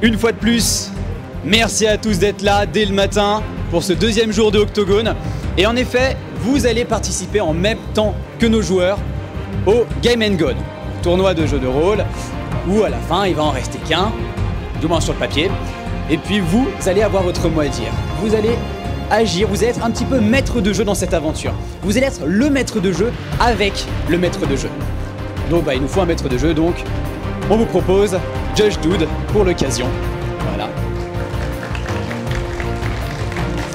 Une fois de plus, merci à tous d'être là dès le matin pour ce deuxième jour de Octogone. Et en effet, vous allez participer en même temps que nos joueurs au Game & Gone, tournoi de jeux de rôle, où à la fin, il va en rester qu'un, du moins sur le papier. Et puis vous allez avoir votre mot à dire. Vous allez agir, vous allez être un petit peu maître de jeu dans cette aventure. Vous allez être le maître de jeu avec le maître de jeu. Donc il nous faut un maître de jeu, donc on vous propose Judge Dude pour l'occasion. Voilà.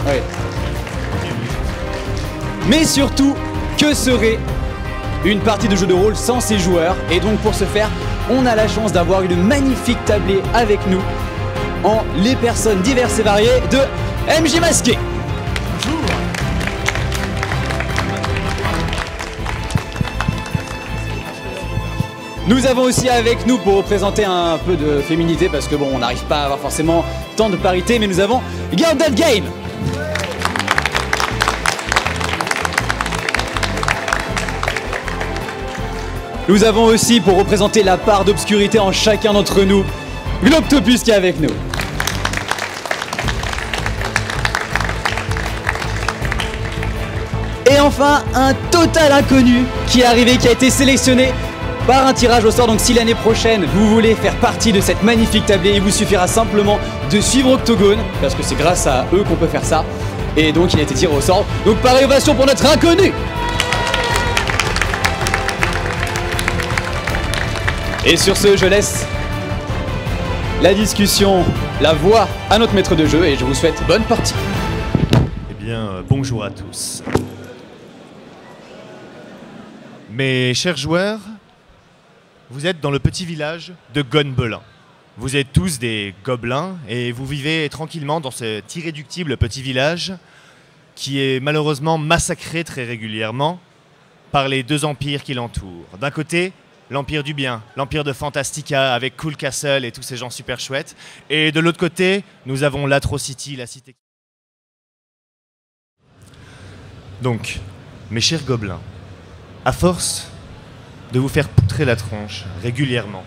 Oui. Mais surtout, que serait une partie de jeu de rôle sans ses joueurs? Et donc pour ce faire, on a la chance d'avoir une magnifique tablée avec nous en les personnes diverses et variées de MJ Masqué. Bonjour. Nous avons aussi avec nous, pour représenter un peu de féminité, parce que bon, on n'arrive pas à avoir forcément tant de parité, mais nous avons Girl That Game. Nous avons aussi, pour représenter la part d'obscurité en chacun d'entre nous, Globtopus qui est avec nous. Et enfin, un total inconnu qui est arrivé, qui a été sélectionné par un tirage au sort. Donc si l'année prochaine, vous voulez faire partie de cette magnifique tablée, il vous suffira simplement de suivre Octogone, parce que c'est grâce à eux qu'on peut faire ça. Et donc il a été tiré au sort. Donc par ovation pour notre inconnu. Et sur ce, je laisse la discussion, la voix à notre maître de jeu et je vous souhaite bonne partie. Eh bien, bonjour à tous. Mes chers joueurs, vous êtes dans le petit village de Gonbelin. Vous êtes tous des gobelins et vous vivez tranquillement dans cet irréductible petit village qui est malheureusement massacré très régulièrement par les deux empires qui l'entourent. D'un côté, l'Empire du Bien, l'Empire de Fantastica avec Cool Castle et tous ces gens super chouettes. Et de l'autre côté, nous avons l'Atrocity, la cité. Donc, mes chers gobelins, à force de vous faire poutrer la tronche régulièrement,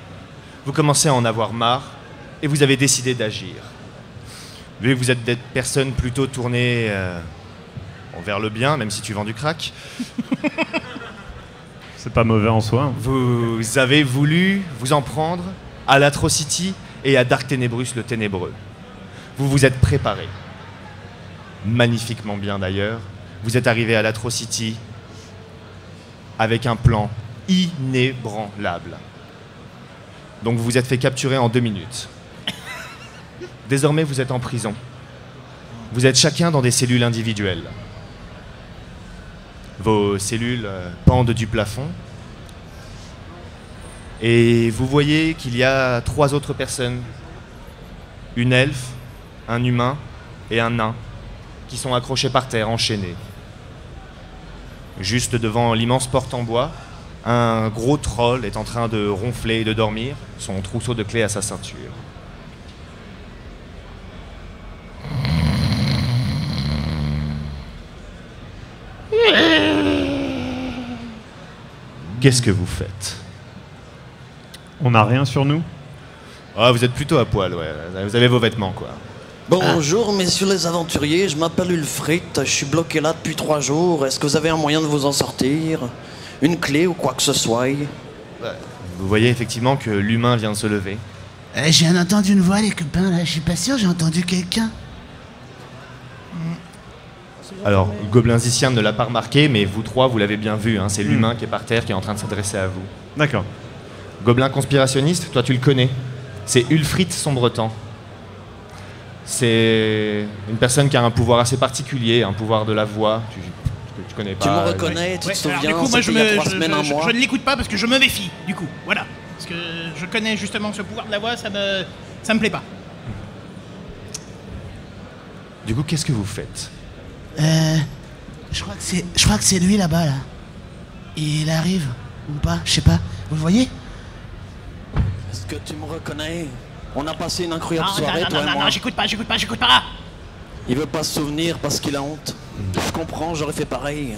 vous commencez à en avoir marre et vous avez décidé d'agir. Vu que vous êtes des personnes plutôt tournées vers le bien, même si tu vends du crack, c'est pas mauvais en soi. vous avez voulu vous en prendre à l'Atrocity et à Dark Ténébrus le Ténébreux. Vous vous êtes préparé. Magnifiquement bien d'ailleurs. Vous êtes arrivé à l'Atrocity avec un plan inébranlable. Donc vous vous êtes fait capturer en 2 minutes. Désormais vous êtes en prison. Vous êtes chacun dans des cellules individuelles. Vos cellules pendent du plafond. Et vous voyez qu'il y a 3 autres personnes. Une elfe, un humain et un nain qui sont accrochés par terre, enchaînés. Juste devant l'immense porte en bois, un gros troll est en train de ronfler et de dormir, son trousseau de clés à sa ceinture. Qu'est-ce que vous faites? On n'a rien sur nous? Ah, vous êtes plutôt à poil, ouais. Vous avez vos vêtements, quoi. Bonjour, messieurs les aventuriers, je m'appelle Ulfric, je suis bloqué là depuis 3 jours. Est-ce que vous avez un moyen de vous en sortir? Une clé ou quoi que ce soit? Vous voyez effectivement que l'humain vient de se lever. J'ai entendu une voix, les copains, là. Je suis pas sûr, j'ai entendu quelqu'un. Alors, le gobelinsicien ne l'a pas remarqué, mais vous 3, vous l'avez bien vu, hein, c'est l'humain qui est par terre, qui est en train de s'adresser à vous. D'accord. Gobelin conspirationniste, toi tu le connais. C'est Ulfric Sombretemps. C'est une personne qui a un pouvoir assez particulier, un pouvoir de la voix. Tu connais pas. Tu me reconnais, tu te souviens? Du coup, moi, c'était il y a 3 semaines, un mois. je ne l'écoute pas parce que je me méfie, du coup. Voilà. Parce que je connais justement ce pouvoir de la voix, ça me plaît pas. Du coup, qu'est-ce que vous faites? Je crois que c'est lui là-bas, là. Il arrive, ou pas, je sais pas. Vous le voyez? Est-ce que tu me reconnais? On a passé une incroyable Non, soirée, toi et moi. non, j'écoute pas. Il veut pas se souvenir parce qu'il a honte. Je comprends, j'aurais fait pareil.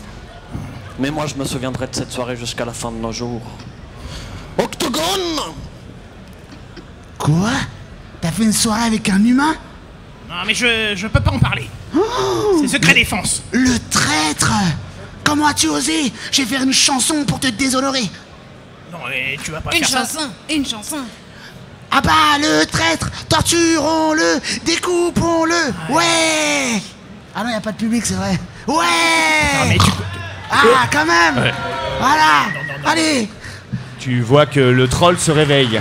Mais moi, je me souviendrai de cette soirée jusqu'à la fin de nos jours. Octogone! Quoi? T'as fait une soirée avec un humain? Non, mais je peux pas en parler. C'est secret défense. Le traître! Comment as-tu osé? Je vais faire une chanson pour te déshonorer. Non, mais tu vas pas Une faire ça. chanson, une chanson. Ah bah, le traître! Torturons-le! Découpons-le! Ouais! Ah non, y a pas de public, c'est vrai. Non, Ouais! mais tu... Ah, quand même! Ouais. Voilà! Allez! Tu vois que le troll se réveille.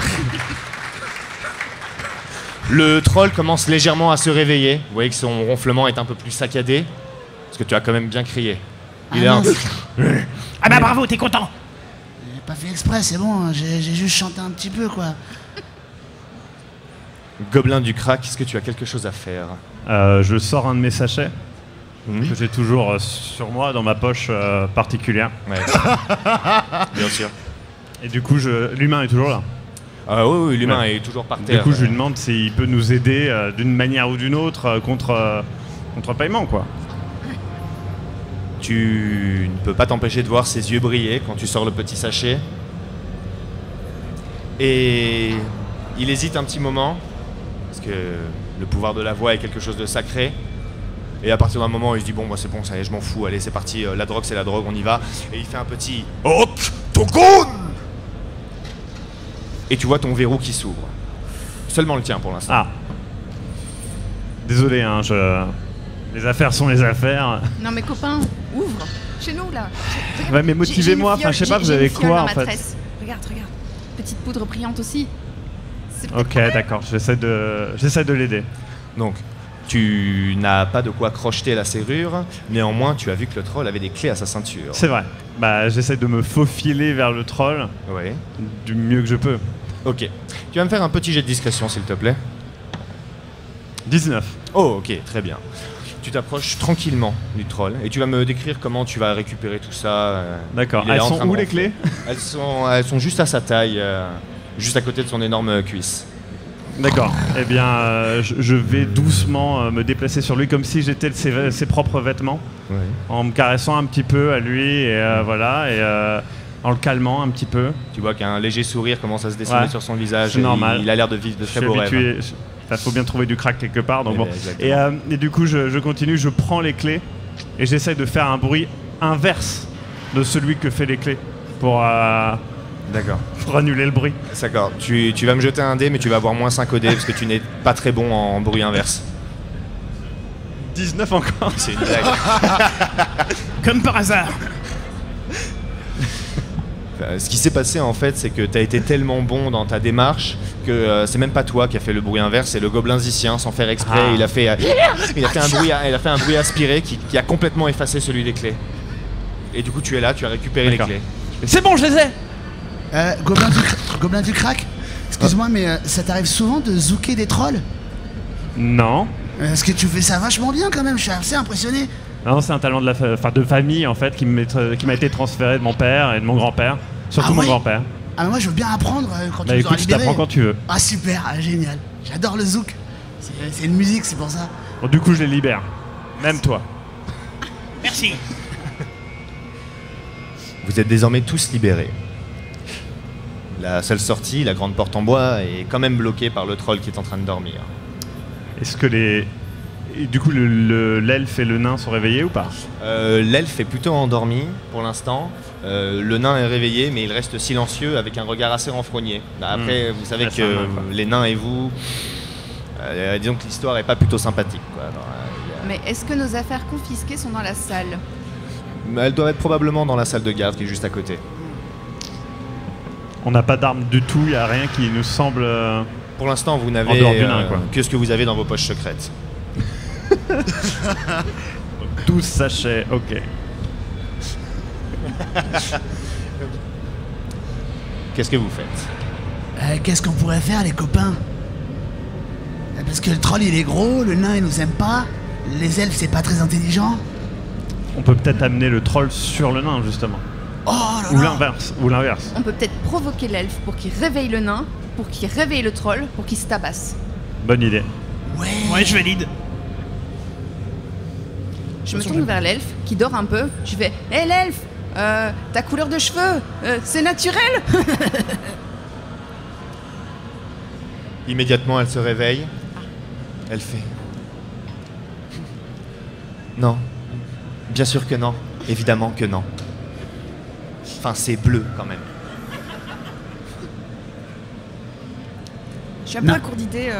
Le troll commence légèrement à se réveiller. Vous voyez que son ronflement est un peu plus saccadé. Parce que tu as quand même bien crié. Il est un peu... Ah bah bravo, t'es content. J'ai pas fait exprès, c'est bon, hein, j'ai juste chanté un petit peu, quoi. Gobelin du crack, est-ce que tu as quelque chose à faire? Je sors un de mes sachets Mhm. que j'ai toujours sur moi dans ma poche particulière. Ouais. Bien sûr. Et du coup, l'humain est toujours là. Ah oui, l'humain Ouais. est toujours par Du terre. coup, je lui demande s'il peut nous aider d'une manière ou d'une autre contre paiement, quoi. Tu ne peux pas t'empêcher de voir ses yeux briller quand tu sors le petit sachet. Et il hésite un petit moment, parce que le pouvoir de la voix est quelque chose de sacré. Et à partir d'un moment, il se dit bon, bah, c'est bon, ça y est, je m'en fous, allez, c'est parti, la drogue, c'est la drogue, on y va. Et il fait un petit Octogone. Et tu vois ton verrou qui s'ouvre. Seulement le tien pour l'instant. Ah. Désolé, hein, les affaires sont les affaires. Non mais copain, ouvre. Chez nous là. Regarde, Ouais, mais motivez-moi, j'ai une enfin, je sais fiole, pas, vous j'ai avez une fiole quoi, dans en ma fait? tresse. Regarde. Petite poudre brillante aussi. C'est Ok, d'accord, j'essaie de l'aider. Donc, tu n'as pas de quoi crocheter la serrure, néanmoins, tu as vu que le troll avait des clés à sa ceinture. C'est vrai. Bah, j'essaie de me faufiler vers le troll Oui. du mieux que je peux. Ok. Tu vas me faire un petit jet de discrétion, s'il te plaît. 19. Oh, ok, très bien. Tu t'approches tranquillement du troll et tu vas me décrire comment tu vas récupérer tout ça. D'accord. Il est Elles en sont train de où les ronfler. clés? Elles sont juste à sa taille, juste à côté de son énorme cuisse. D'accord. Eh bien, je vais doucement me déplacer sur lui comme si j'étais ses propres vêtements, Oui. en me caressant un petit peu à lui et voilà, et en le calmant un petit peu. Tu vois qu'un léger sourire commence à se dessiner Ouais. sur son visage. C'est et normal. Il a l'air de vivre de Je très suis beaux rêves. habitué. Il faut bien trouver du crack quelque part. Donc Eh bon. ben, exactement. Et du coup, je continue, je prends les clés et j'essaie de faire un bruit inverse de celui que fait les clés pour D'accord. annuler le bruit. D'accord. Tu vas me jeter un dé, mais tu vas avoir moins 5 au dé parce que tu n'es pas très bon en bruit inverse. 19 encore. C'est une blague. Comme par hasard. Ce qui s'est passé en fait, c'est que tu as été tellement bon dans ta démarche que c'est même pas toi qui a fait le bruit inverse, c'est le gobelin zicien sans faire exprès. Ah. Il a fait un bruit aspiré qui a complètement effacé celui des clés. Et du coup, tu es là, tu as récupéré les D'accord. clés. C'est bon, je les ai. Gobelin du crack? Excuse-moi, mais ça t'arrive souvent de zouker des trolls? Non. Est-ce que tu fais ça vachement bien quand même? Je suis assez impressionné. Non, c'est un talent de famille en fait qui m'a été transféré de mon père et de mon grand-père, surtout Ah mon ouais? grand-père. Ah mais moi je veux bien apprendre quand Bah tu nous auras écoute, je libérés. t'apprends quand tu veux. Ah super, génial. J'adore le zouk. C'est une musique, c'est pour ça. Bon, du coup, je les libère. Même toi. Merci. Vous êtes désormais tous libérés. La seule sortie, la grande porte en bois, est quand même bloquée par le troll qui est en train de dormir. Est-ce que et du coup, l'elfe et le nain sont réveillés ou pas? L'elfe est plutôt endormi pour l'instant. Le nain est réveillé, mais il reste silencieux avec un regard assez renfrogné. Après, vous savez Ouais, c'est que un nain, quoi. les nains et vous, disons que l'histoire est pas plutôt sympathique, quoi. Alors, Mais est-ce que nos affaires confisquées sont dans la salle? elle doit être probablement dans la salle de garde qui est juste à côté. On n'a pas d'armes du tout, il n'y a rien qui nous semble... Pour l'instant, vous En n'avez dehors du nain, quoi. que ce que vous avez dans vos poches secrètes. 12 sachets, ok. Qu'est-ce que vous faites? Qu'est-ce qu'on pourrait faire les copains? Parce que le troll il est gros, le nain il nous aime pas, les elfes c'est pas très intelligent. On peut peut-être amener le troll sur le nain, justement. Oh là Ou là. l'inverse, ou l'inverse. On peut peut-être provoquer l'elfe pour qu'il réveille le nain, pour qu'il réveille le troll, pour qu'il se tabasse. Bonne idée. Ouais, je valide. Je me tourne vers l'elfe qui dort un peu. Je fais hé l'elfe, ta couleur de cheveux, c'est naturel? Immédiatement, elle se réveille. Elle fait... Non. Bien sûr que non. Évidemment que non. Enfin, c'est bleu quand même. Je suis un peu à court d'idées.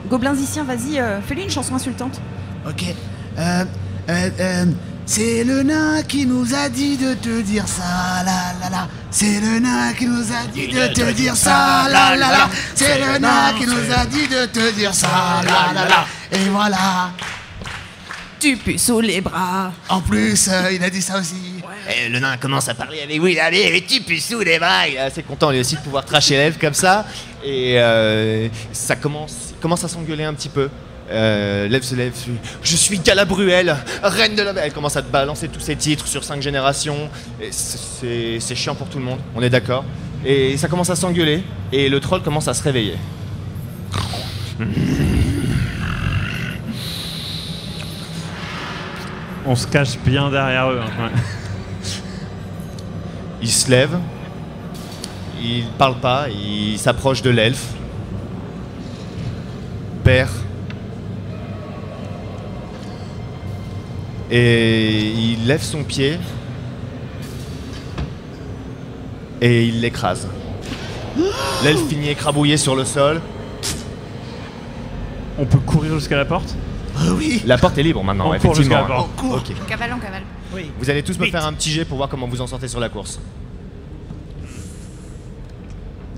Goblinzicien, vas-y, fais-lui une chanson insultante. Ok. C'est le nain qui nous a dit de te dire ça, la la la. C'est le nain qui nous a dit de te dire ça, la la la. C'est le nain qui nous a dit de te dire ça, la la la. Et voilà. Tu pues sous les bras. En plus, il a dit ça aussi. Et le nain commence à parler avec Will, allez, tu pues sous les bras. Il est assez content lui aussi de pouvoir tracher l'elfe comme ça. Et ça commence à s'engueuler un petit peu. L'elfe se lève, je suis Galabruelle, reine de la... Elle commence à te balancer tous ses titres sur 5 générations. Et c'est chiant pour tout le monde, on est d'accord. Et ça commence à s'engueuler. Et le troll commence à se réveiller. On se cache bien derrière eux. Hein. Ouais. Il se lève, il parle pas, il s'approche de l'elfe. Père. Et il lève son pied et il l'écrase. L'elfe finit écrabouillé sur le sol. On peut courir jusqu'à la porte? Oui. La porte est libre maintenant, On court effectivement. jusqu'à la porte. On court. Ok. On cavale, on cavale. Oui. Vous allez tous me Vite. faire un petit jet pour voir comment vous en sortez sur la course.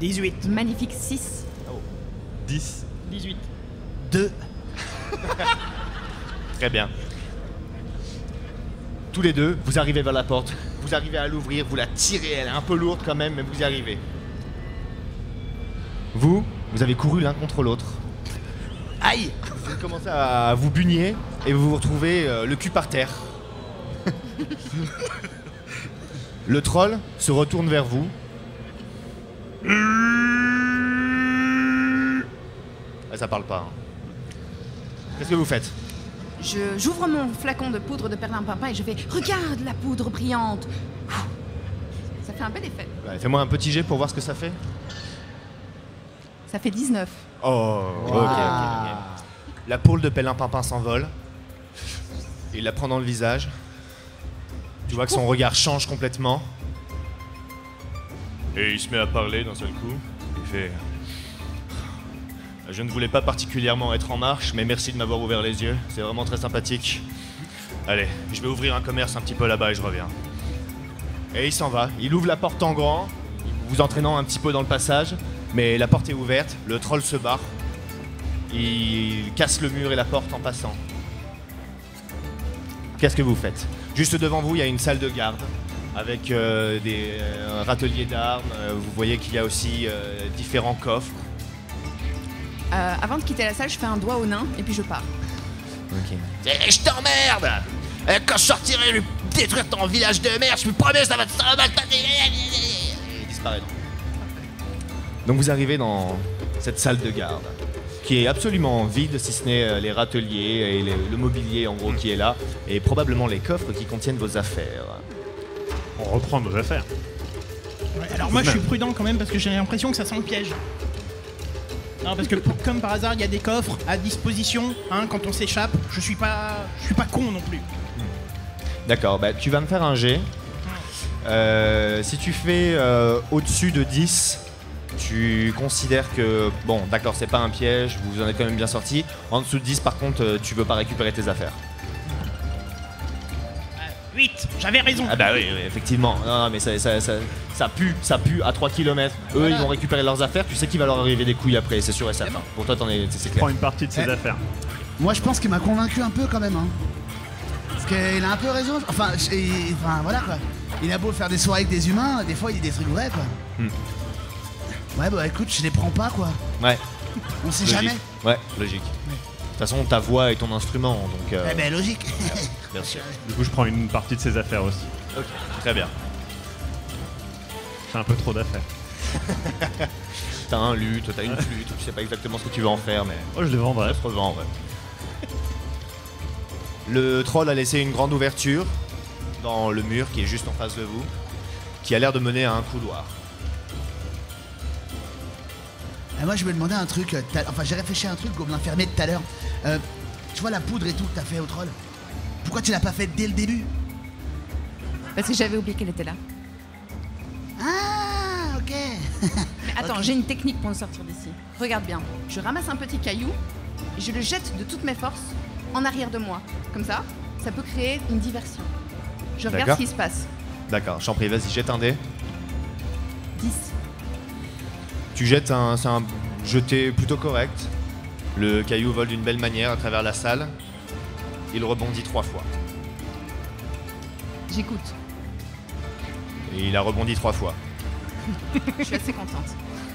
18. Magnifique 6. 10. 18. 2. Très bien. Tous les deux, vous arrivez vers la porte, vous arrivez à l'ouvrir, vous la tirez, elle est un peu lourde quand même, mais vous y arrivez. Vous avez couru l'un contre l'autre. Aïe! Vous commencez à vous bugner et vous vous retrouvez le cul par terre. Le troll se retourne vers vous. Ah, ça parle pas. Hein. Qu'est-ce que vous faites? J'ouvre mon flacon de poudre de perlimpinpin et je fais « Regarde la poudre brillante !» Ça fait un bel effet. Ouais, fais-moi un petit jet pour voir ce que ça fait. Ça fait 19. Oh, ok. La poule de perlimpinpin s'envole. Il la prend dans le visage. Tu vois que son regard change complètement. Et il se met à parler d'un seul coup. Il fait... Je ne voulais pas particulièrement être en marche, mais merci de m'avoir ouvert les yeux. C'est vraiment très sympathique. Allez, je vais ouvrir un commerce un petit peu là-bas et je reviens. Et il s'en va. Il ouvre la porte en grand, vous entraînant un petit peu dans le passage. Mais la porte est ouverte, le troll se barre. Il casse le mur et la porte en passant. Qu'est-ce que vous faites? Juste devant vous, il y a une salle de garde avec des râteliers d'armes. Vous voyez qu'il y a aussi différents coffres. Avant de quitter la salle, je fais un doigt au nain et puis je pars. Ok. Je t'emmerde! Quand je sortirai, je vais détruire ton village de merde, je me promets, ça va mal passer. Il disparaît. Donc vous arrivez dans cette salle de garde, qui est absolument vide, si ce n'est les râteliers et le mobilier en gros qui est là, et probablement les coffres qui contiennent vos affaires. On reprend nos affaires. Ouais, alors moi je suis prudent quand même parce que j'ai l'impression que ça sent le piège. Non, parce que comme par hasard il y a des coffres à disposition hein, quand on s'échappe. Je suis pas con non plus. D'accord, bah tu vas me faire un jet. Si tu fais au-dessus de 10, tu considères que, bon d'accord c'est pas un piège, vous en êtes quand même bien sorti. En dessous de 10 par contre, tu veux pas récupérer tes affaires. 8, j'avais raison. Ah bah oui, effectivement. Non, mais ça pue à 3 km. Eux, Voilà. ils vont récupérer leurs affaires. Tu sais qu'il va leur arriver des couilles après, c'est sûr et certain. Pour toi, c'est Prends clair. une partie de ses affaires. Moi, je pense qu'il m'a convaincu un peu quand même. Hein. Parce qu'il a un peu raison. Enfin, voilà quoi. Il a beau faire des soirées avec des humains, des fois il dit des trucs vrais quoi. Ouais, bah écoute, je les prends pas quoi. Ouais, On sait logique. jamais. Ouais, logique. De toute façon, ta voix est ton instrument, donc Eh ben logique. bien sûr. Du coup, je prends une partie de ses affaires aussi. Ok, très bien. J'ai un peu trop d'affaires. T'as un luth, t'as une flûte, tu sais pas exactement ce que tu veux en faire, mais Oh, je les vendrai. ça se revend, ouais. Le troll a laissé une grande ouverture dans le mur qui est juste en face de vous, qui a l'air de mener à un couloir. Moi je me demandais un truc, enfin j'ai réfléchi à un truc, Gobelin fermé tout à l'heure. Tu vois la poudre et tout que t'as fait au troll? Pourquoi tu l'as pas fait dès le début? Parce que j'avais oublié qu'elle était là. Ah, ok. Mais attends, j'ai une technique pour nous sortir d'ici. Regarde bien. Je ramasse un petit caillou et je le jette de toutes mes forces en arrière de moi. Comme ça peut créer une diversion. Je regarde D'accord. ce qui se passe. D'accord, j'en prie, vas-y, jette un dé. 10. Tu jettes c'est un jeté plutôt correct. Le caillou vole d'une belle manière à travers la salle. Il rebondit 3 fois. J'écoute. Et il a rebondi 3 fois. Je suis assez contente.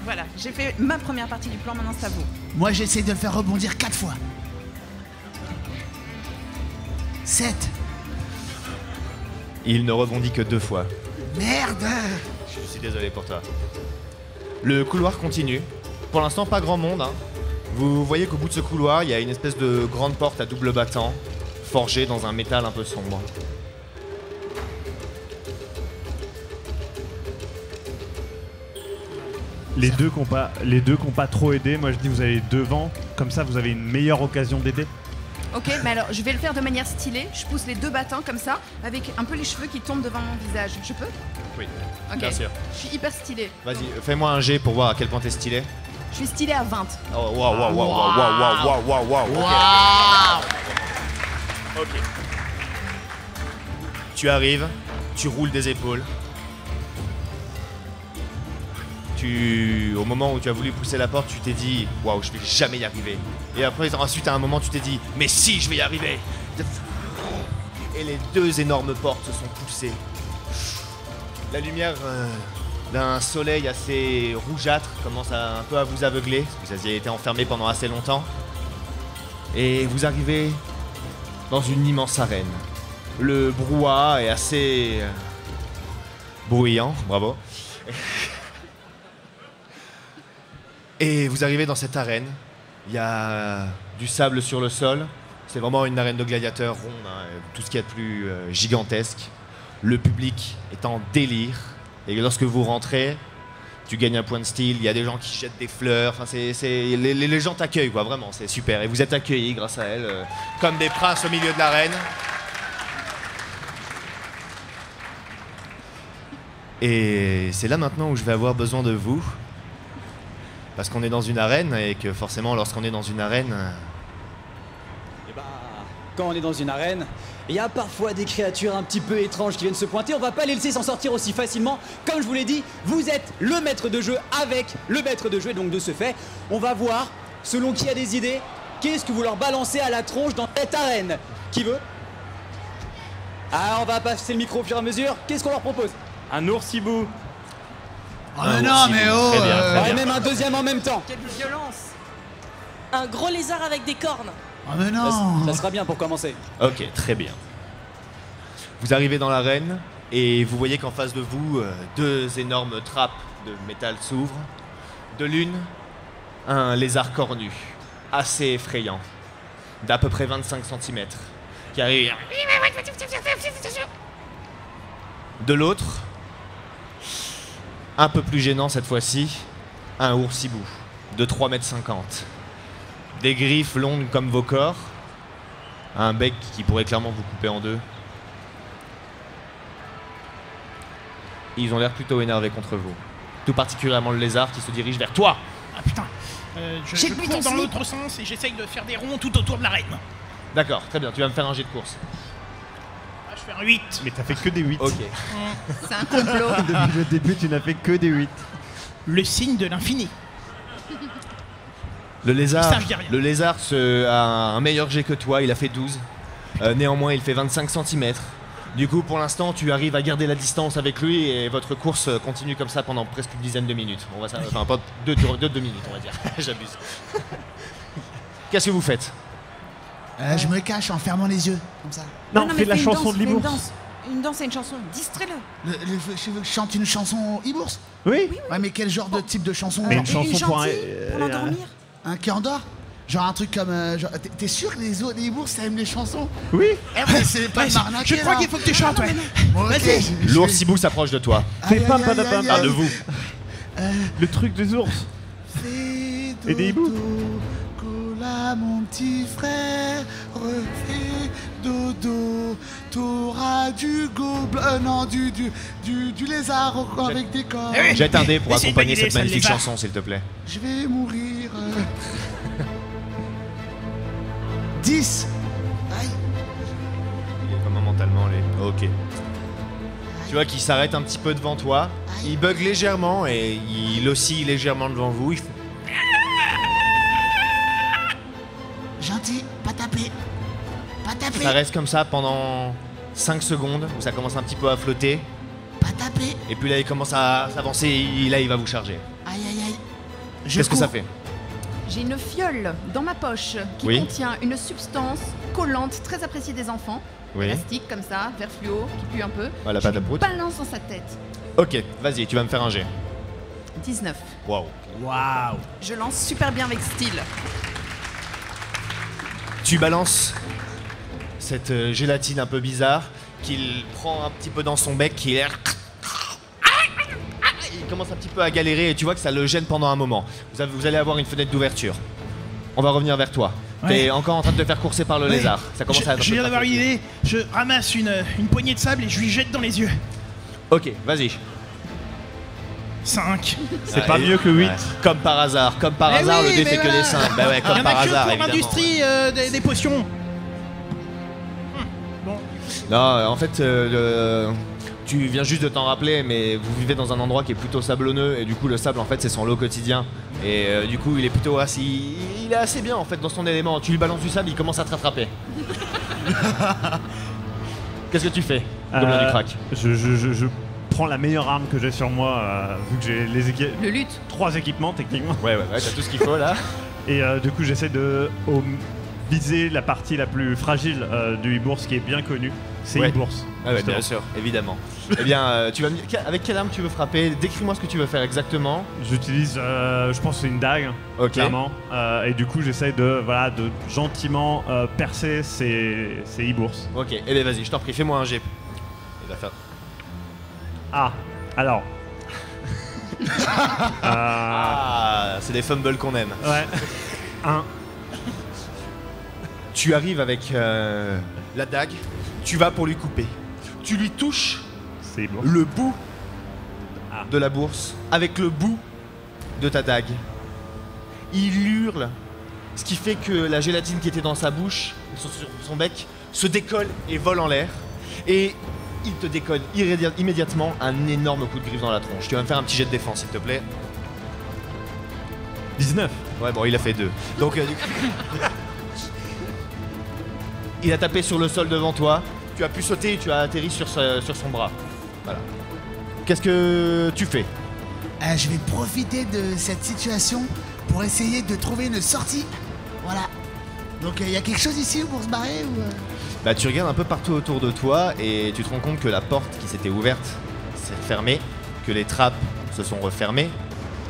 Voilà, j'ai fait ma première partie du plan, maintenant c'est à vous. Moi j'essaye de le faire rebondir 4 fois. 7. Il ne rebondit que 2 fois. Merde. Je suis désolé pour toi. Le couloir continue. Pour l'instant, pas grand monde. Hein. Vous voyez qu'au bout de ce couloir, il y a une espèce de grande porte à double battant, forgée dans un métal un peu sombre. Les deux qui n'ont pas trop aidé, moi je dis vous allez devant, comme ça vous avez une meilleure occasion d'aider. Ok, mais alors je vais le faire de manière stylée. Je pousse les 2 battants comme ça, avec un peu les cheveux qui tombent devant mon visage. Je peux? Oui, Ok. bien sûr. Je suis hyper stylée. Vas-y, fais-moi un jet pour voir à quel point t'es stylé. Je suis stylée à 20. Oh, waouh. Ok. Tu arrives, tu roules des épaules. Au moment où tu as voulu pousser la porte, tu t'es dit waouh, je vais jamais y arriver. Et après, ensuite, à un moment, tu t'es dit mais si, je vais y arriver. Et les 2 énormes portes se sont poussées. La lumière d'un soleil assez rougeâtre commence un peu à vous aveugler, parce que vous aviez été enfermé pendant assez longtemps. Et vous arrivez dans une immense arène. Le brouhaha est assez bruyant, bravo. Et vous arrivez dans cette arène, il y a du sable sur le sol, c'est vraiment une arène de gladiateurs ronde, hein, tout ce qu'il y a de plus gigantesque. Le public est en délire, et lorsque vous rentrez, tu gagnes un point de style, il y a des gens qui jettent des fleurs, enfin les gens t'accueillent quoi, vraiment, c'est super. Et vous êtes accueillis grâce à elle, comme des princes au milieu de l'arène. Et c'est là maintenant où je vais avoir besoin de vous. Parce qu'on est dans une arène et que forcément lorsqu'on est dans une arène... Et bah, quand on est dans une arène, il y a parfois des créatures un petit peu étranges qui viennent se pointer. On va pas les laisser s'en sortir aussi facilement. Comme je vous l'ai dit, vous êtes le maître de jeu avec le maître de jeu. Et donc de ce fait, on va voir, selon qui a des idées, qu'est-ce que vous leur balancez à la tronche dans cette arène. Qui veut? Ah, on va passer le micro au fur et à mesure. Qu'est-ce qu'on leur propose? Un oursibou. Oh mais non, mais oh. Très bien, très Ouais, bien. même un deuxième en même temps. Quelle violence! Un gros lézard avec des cornes. Oh mais non. Ça sera bien pour commencer. Ok, très bien. Vous arrivez dans l'arène et vous voyez qu'en face de vous, 2 énormes trappes de métal s'ouvrent. De l'une, un lézard cornu, assez effrayant, d'à peu près 25 cm, qui arrive. De l'autre, un peu plus gênant cette fois-ci, un oursibou de 3,50 m. Des griffes longues comme vos corps, un bec qui pourrait clairement vous couper en 2. Ils ont l'air plutôt énervés contre vous. Tout particulièrement le lézard qui se dirige vers toi. Ah putain. Je J'ai cours plus ton dans slip. l'autre sens et j'essaye de faire des ronds tout autour de l'arène. D'accord, très bien, tu vas me faire un jet de course. Ah, je fais un 8. Mais t'as fait que des 8. Ok. C'est un complot. Depuis le début, tu n'as fait que des 8. Le signe de l'infini. Le lézard, Ça, je dis rien. le lézard a un meilleur jet que toi, il a fait 12. Néanmoins, il fait 25 cm. Du coup, pour l'instant, tu arrives à garder la distance avec lui et votre course continue comme ça pendant presque une dizaine de minutes. On va enfin, pas 2 minutes, on va dire. J'abuse. Qu'est-ce que vous faites? Je me cache en fermant les yeux, comme ça. Non, mais fais la une chanson danse, de fais une l'Ibours. danse. Une danse et une chanson. Distrais-le. Je veux que je chante une chanson Ibours. Oui. Ouais, mais quel genre de type de chanson? Mais genre une chanson pour un. gentille, pour l'endormir. un qui endort? Genre un truc comme... T'es sûr que les autres, les Ibours, ça aime les chansons? Oui. Eh ouais, c'est pas Ouais, de m'arnaquer, je crois là. qu'il faut que tu chantes, ouais. Bon, ok. L'oursibou s'approche de toi. Aïe, Fais pas aïe, aïe, padapam. aïe, Ah, aïe. de vous. Le truc des ours. Fais Et des hiboux. Cola, mon petit frère, refais dodo. T'auras du gobelin, non, du lézard avec des cornes. Jette un dé pour Mais c'est une accompagner bonne idée, cette ça, le magnifique lézard. chanson, s'il te plaît. Je vais mourir. 10. Aïe. Il est comment mentalement, les... Ok. Tu vois qu'il s'arrête un petit peu devant toi. Il bug légèrement et il oscille légèrement devant vous. Il fait... Gentil, pas taper. Pas taper. Ça reste comme ça pendant 5 secondes où ça commence un petit peu à flotter. Pas taper. Et puis là, il commence à s'avancer et là, il va vous charger. Aïe, aïe, aïe. Qu'est-ce que ça fait? J'ai une fiole dans ma poche qui Oui. contient une substance collante très appréciée des enfants. Oui. Élastique comme ça, vert fluo, qui pue un peu. Voilà, Je pas de lui prout. balance dans sa tête. Ok, vas-y, tu vas me faire un jet. 19. Waouh. Waouh. Je lance super bien avec style. Tu balances cette gélatine un peu bizarre qu'il prend un petit peu dans son bec, qui est... Il commence un petit peu à galérer et tu vois que ça le gêne pendant un moment. Vous allez avoir une fenêtre d'ouverture. On va revenir vers toi. Ouais. T'es encore en train de te faire courser par le Ouais. lézard. Ça commence à être un Je peu viens d'avoir une trafiqué. idée. Je ramasse une poignée de sable et je lui jette dans les yeux. Ok, vas-y. 5. C'est pas mieux que 8. Comme par hasard, Eh le oui, dé mais fait que voilà. des 5. Bah ouais, Il y comme en par a que hasard, pour évidemment. l'industrie des potions. Non, en fait, tu viens juste de t'en rappeler, mais vous vivez dans un endroit qui est plutôt sablonneux et du coup le sable en fait c'est son lot quotidien et du coup il est plutôt assez, il est assez bien en fait dans son élément. Tu lui balances du sable, il commence à te rattraper. Qu'est-ce que tu fais, Gobelin du crack? Je prends la meilleure arme que j'ai sur moi, vu que j'ai Le lutte. 3 équipements techniquement. Ouais, t'as tout ce qu'il faut là. Et du coup, j'essaie de viser la partie la plus fragile du e-bourse qui est bien connue. C'est Ouais. e-bourse. Ah ouais, justement. bien sûr, évidemment. Eh bien, tu vas avec quelle arme tu veux frapper? Décris-moi ce que tu veux faire exactement. J'utilise, je pense que c'est une dague, Ok. clairement. Et du coup, j'essaie de gentiment percer ces e-bourses. Ok, eh bien vas-y, je t'en prie, fais-moi un jet. Il va faire... Ah, alors. Ah, c'est des fumbles qu'on aime. Ouais. 1. Tu arrives avec la dague, tu vas pour lui couper. Tu lui touches C'est e-bourse. le bout Ah. de la bourse avec le bout de ta dague. Il hurle, ce qui fait que la gélatine qui était dans sa bouche, sur son bec, se décolle et vole en l'air. Et il te décolle immédiatement un énorme coup de griffe dans la tronche. Tu vas me faire un petit jet de défense, s'il te plaît. 19. Ouais, bon, il a fait 2. Donc, du coup, il a tapé sur le sol devant toi. Tu as pu sauter et tu as atterri sur son bras. Voilà. Qu'est-ce que tu fais? Je vais profiter de cette situation pour essayer de trouver une sortie. Voilà. Donc il y a quelque chose ici pour se barrer ou Bah, tu regardes un peu partout autour de toi et tu te rends compte que la porte qui s'était ouverte s'est fermée, que les trappes se sont refermées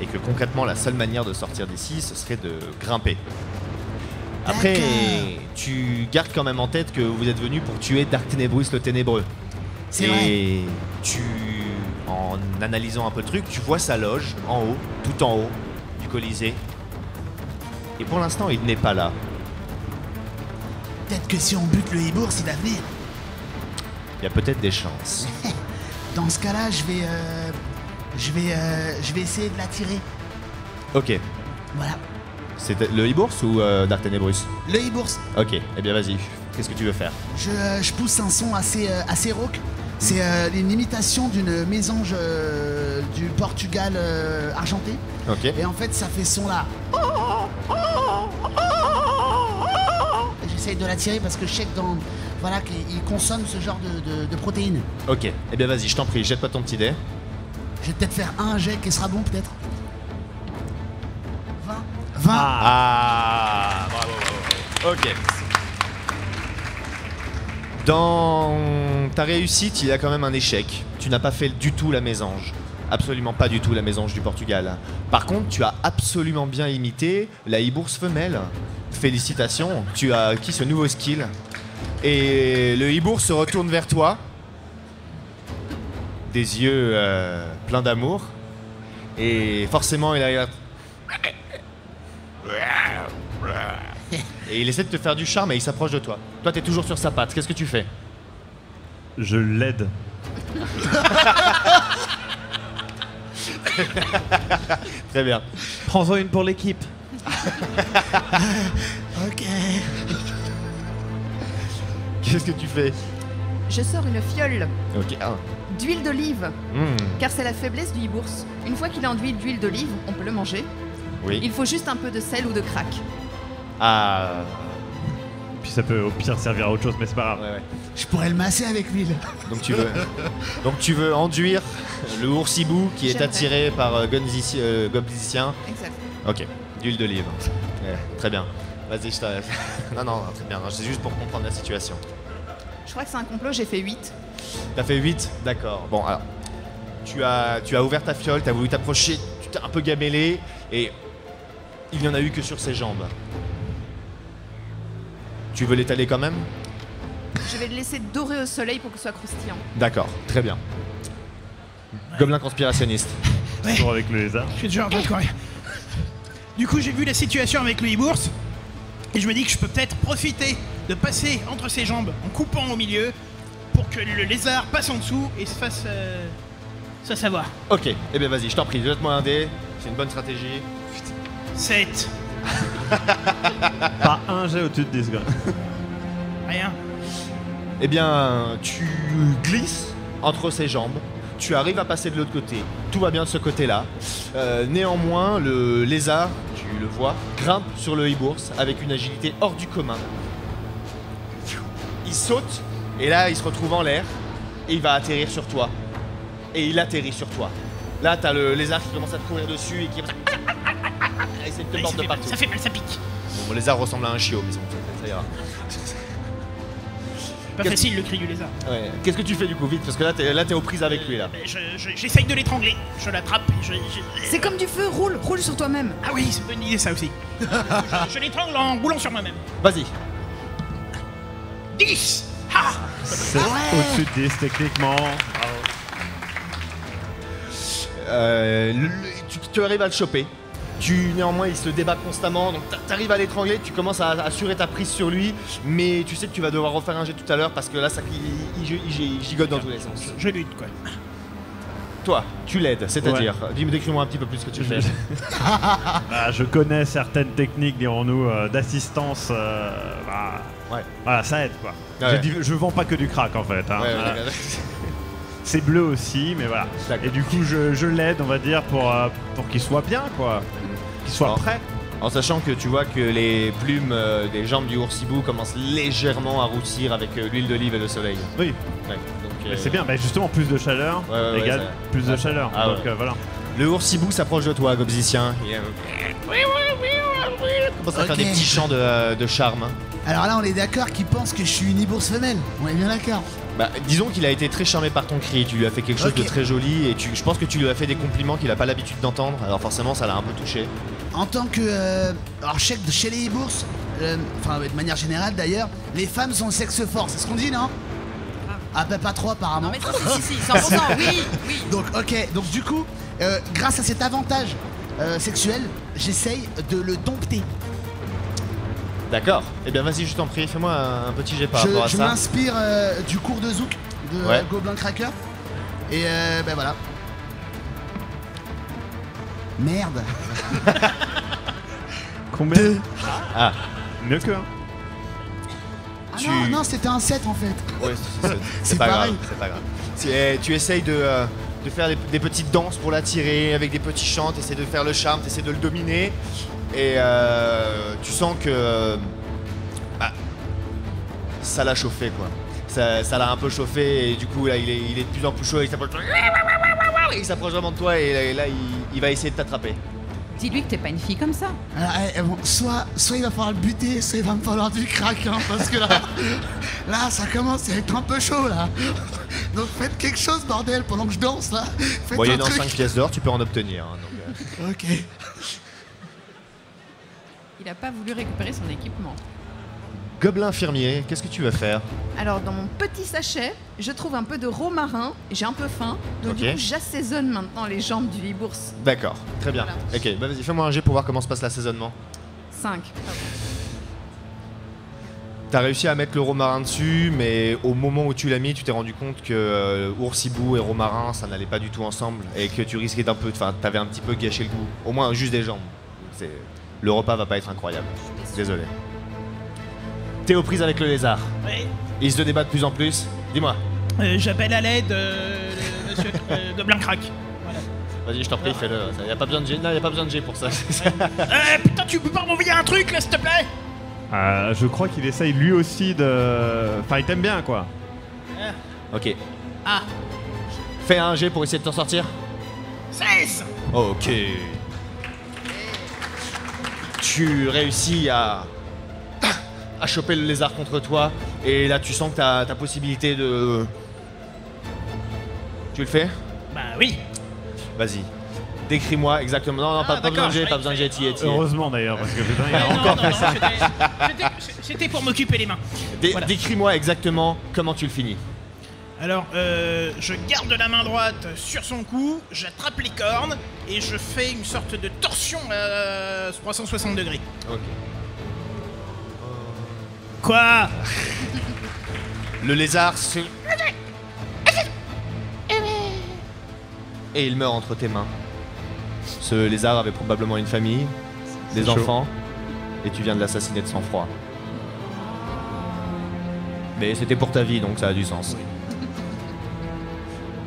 et que concrètement la seule manière de sortir d'ici ce serait de grimper. Après, D'accord. tu gardes quand même en tête que vous êtes venu pour tuer Dark Ténébrus le Ténébreux. C'est Et en analysant un peu le truc, tu vois sa loge en haut, tout en haut du Colisée. Et pour l'instant, il n'est pas là. Peut-être que si on bute le e-bourse, il va venir. Il y a peut-être des chances. Dans ce cas-là, je vais essayer de l'attirer. Ok. Voilà. C'est le e-bourse ou Dark Ténébrus? Le e-bourse. Ok, eh bien vas-y. Qu'est-ce que tu veux faire? Je pousse un son assez rauque. C'est une imitation d'une mésange du Portugal argenté. Ok. Et en fait, ça fait ce son là. Et j'essaye de l'attirer parce que je sais que qu'il consomme ce genre de protéines. Ok, eh bien vas-y, je t'en prie, jette pas ton petit dé. Je vais peut-être faire un jet qui sera bon peut-être. 20. Ah, bravo, bravo. Ok. Dans ta réussite, il y a quand même un échec. Tu n'as pas fait du tout la mésange. Absolument pas du tout la mésange du Portugal. Par contre, tu as absolument bien imité la e-bourse femelle. Félicitations, tu as acquis ce nouveau skill. Et le e-bourse se retourne vers toi. Des yeux pleins d'amour. Et forcément, il a... Et il essaie de te faire du charme et il s'approche de toi. Toi, t'es toujours sur sa patte. Qu'est-ce que tu fais? Je l'aide. Très bien. Prends-en une pour l'équipe. Ok. Qu'est-ce que tu fais? Je sors une fiole Ok. Ah. d'huile d'olive, Hmm. car c'est la faiblesse du hibours. Une fois qu'il est enduit d'huile d'olive, on peut le manger. Oui. Il faut juste un peu de sel ou de crack. Ah. Puis ça peut au pire servir à autre chose, mais c'est pas grave. Ouais, ouais. Je pourrais le masser avec l'huile. Donc tu veux enduire le oursibou qui est J'aimerais. attiré par Goblicien. Exact. Ok. D'huile d'olive. Ouais, très bien. Vas-y, je t'arrête. Non, très bien. C'est juste pour comprendre la situation. Je crois que c'est un complot, j'ai fait 8. T'as fait 8? D'accord. Bon, alors. Tu as ouvert ta fiole, t'as voulu t'approcher, tu t'es un peu gamellé, et il n'y en a eu que sur ses jambes. Tu veux l'étaler quand même? Je vais le laisser dorer au soleil pour que ce soit croustillant. D'accord, très bien. Gobelin conspirationniste. Ouais. Toujours avec le lézard. Je suis déjà en train de courir. Du coup, j'ai vu la situation avec le hibours et je me dis que je peux peut-être profiter de passer entre ses jambes en coupant au milieu pour que le lézard passe en dessous et se fasse savoir. Ok, eh bien vas-y, je t'en prie, jette-moi un dé, c'est une bonne stratégie. 7. Pas un jet au-dessus de 10 secondes. Rien. Eh bien, tu glisses entre ses jambes, tu arrives à passer de l'autre côté, tout va bien de ce côté-là. Néanmoins, le lézard, tu le vois, grimpe sur le hibours avec une agilité hors du commun. Il saute, et là, il se retrouve en l'air, et il va atterrir sur toi. Et il atterrit sur toi. Là, t'as le lézard qui commence à te courir dessus et qui essaie de te mordre de partout. Ça fait mal, ça pique. Bon, le lézard ressemble à un chiot, mais ça ira. Pas Qu'est-ce- facile le cri du lézard. Ouais. Qu'est-ce que tu fais du coup, vite? Parce que là, t'es aux prises avec lui, là. J'essaye de l'étrangler. Je l'attrape. C'est comme du feu, roule sur toi-même. Ah oui, c'est une bonne idée ça aussi. je l'étrangle en roulant sur moi-même. Vas-y. 10. Ah. C'est au-dessus de 10 techniquement. Tu arrives à le choper. Néanmoins, il se débat constamment, donc t'arrives à l'étrangler, tu commences à assurer ta prise sur lui, mais tu sais que tu vas devoir refaire un jet tout à l'heure parce que là, il gigote dans tous les sens. Je lutte quoi. Toi, tu l'aides, c'est-à-dire, décris-moi un petit peu plus ce que tu fais. Bah, je connais certaines techniques, dirons-nous, d'assistance. Ouais. Voilà, ça aide quoi. Ouais. Je vends pas que du crack en fait. Hein. Ouais, Voilà. ouais. C'est bleu aussi, mais voilà. D'accord. Et du coup, je l'aide, on va dire, pour qu'il soit bien quoi. Qu'il soit Alors, prêt. En sachant que tu vois que les plumes des jambes du oursibou commencent légèrement à roussir avec l'huile d'olive et le soleil. Oui, Ouais, donc, mais c'est bien. Bah, justement, plus de chaleur ouais, égale ça- plus de chaleur. Ah, Donc ouais. voilà. Le oursibou s'approche de toi, Gobzicien. Il commence à faire Ok. des petits chants de charme. Alors là, on est d'accord qu'il pense que je suis une hibours femelle. On est bien d'accord. Bah, disons qu'il a été très charmé par ton cri. Tu lui as fait quelque chose de Ok. très joli et je pense que tu lui as fait des compliments qu'il n'a pas l'habitude d'entendre. Alors forcément, ça l'a un peu touché. En tant que. Alors, je sais que chez les hibours, enfin, de manière générale d'ailleurs, les femmes sont le sexe fort. C'est ce qu'on dit, non? Ah, bah, pas trop apparemment. Non mais si, 100%, oui. Donc, ok. Donc, du coup, grâce à cet avantage sexuel, j'essaye de le dompter. D'accord. Eh bien, vas-y, je t'en prie, fais-moi un petit jet par rapport à Je ça. m'inspire du cours de Zouk de Ouais. Gobelin Cracker. Et ben voilà. Merde. Combien? Ah, Mieux que. Hein. Ah Tu- non, c'était un 7 en fait. ouais, c'est C'est pas pareil. grave. C'est pas grave. Tu essayes de faire des petites danses pour l'attirer, avec des petits chants, tu essaies de faire le charme, tu essaies de le dominer. Et tu sens que ça l'a chauffé quoi. Ça l'a un peu chauffé et du coup là il est de plus en plus chaud, il s'approche vraiment de toi et là il va essayer de t'attraper. Dis-lui que t'es pas une fille comme ça. Alors, bon, soit il va falloir le buter, soit il va me falloir du crack, hein, parce que là, ça commence à être un peu chaud là. Donc faites quelque chose, bordel, pendant que je danse là. Faites un Moyennant truc. 5 pièces d'or, tu peux en obtenir. Hein, donc, Ok. Il a pas voulu récupérer son équipement. Gobelin infirmier, qu'est-ce que tu vas faire? Alors dans mon petit sachet, je trouve un peu de romarin, j'ai un peu faim, donc Ok. du coup j'assaisonne maintenant les jambes du hibours. D'accord, très bien. Voilà. Ok, bah vas-y, fais-moi un jet pour voir comment se passe l'assaisonnement. 5. T'as réussi à mettre le romarin dessus, mais au moment où tu l'as mis, tu t'es rendu compte que ours-hibou et romarin, ça n'allait pas du tout ensemble, et que tu risquais d'un peu, enfin, t'avais un petit peu gâché le goût. Au moins juste des jambes. Le repas va pas être incroyable. Désolé. T'es aux prises avec le lézard. Oui. Il se débat de plus en plus. Dis-moi. J'appelle à l'aide monsieur Gobelin Crack. Voilà. Vas-y, je t'en prie, fais-le. Y a pas besoin de G. Non, y a pas besoin de G pour ça. Putain, tu peux pas m'envoyer un truc là, s'il te plaît? Je crois qu'il essaye lui aussi de... Enfin, il t'aime bien, quoi. Ok. Ah. Fais un G pour essayer de t'en sortir. 16. Ok. Tu réussis à choper le lézard contre toi, et là tu sens que t'as ta possibilité de... Tu le fais? Bah oui. Vas-y. Décris-moi exactement. Non, pas besoin de G, pas besoin de G, Heureusement d'ailleurs, parce que putain, il a Non, encore non, fait non, ça. C'était pour m'occuper les mains. Voilà. Décris-moi exactement comment tu le finis. Alors, je garde la main droite sur son cou, j'attrape les cornes et je fais une sorte de torsion à 360 degrés. Ok. Quoi? Le lézard se... Et il meurt entre tes mains. Ce lézard avait probablement une famille, des chaud. enfants, et tu viens de l'assassiner de sang-froid. Mais c'était pour ta vie, donc ça a du sens.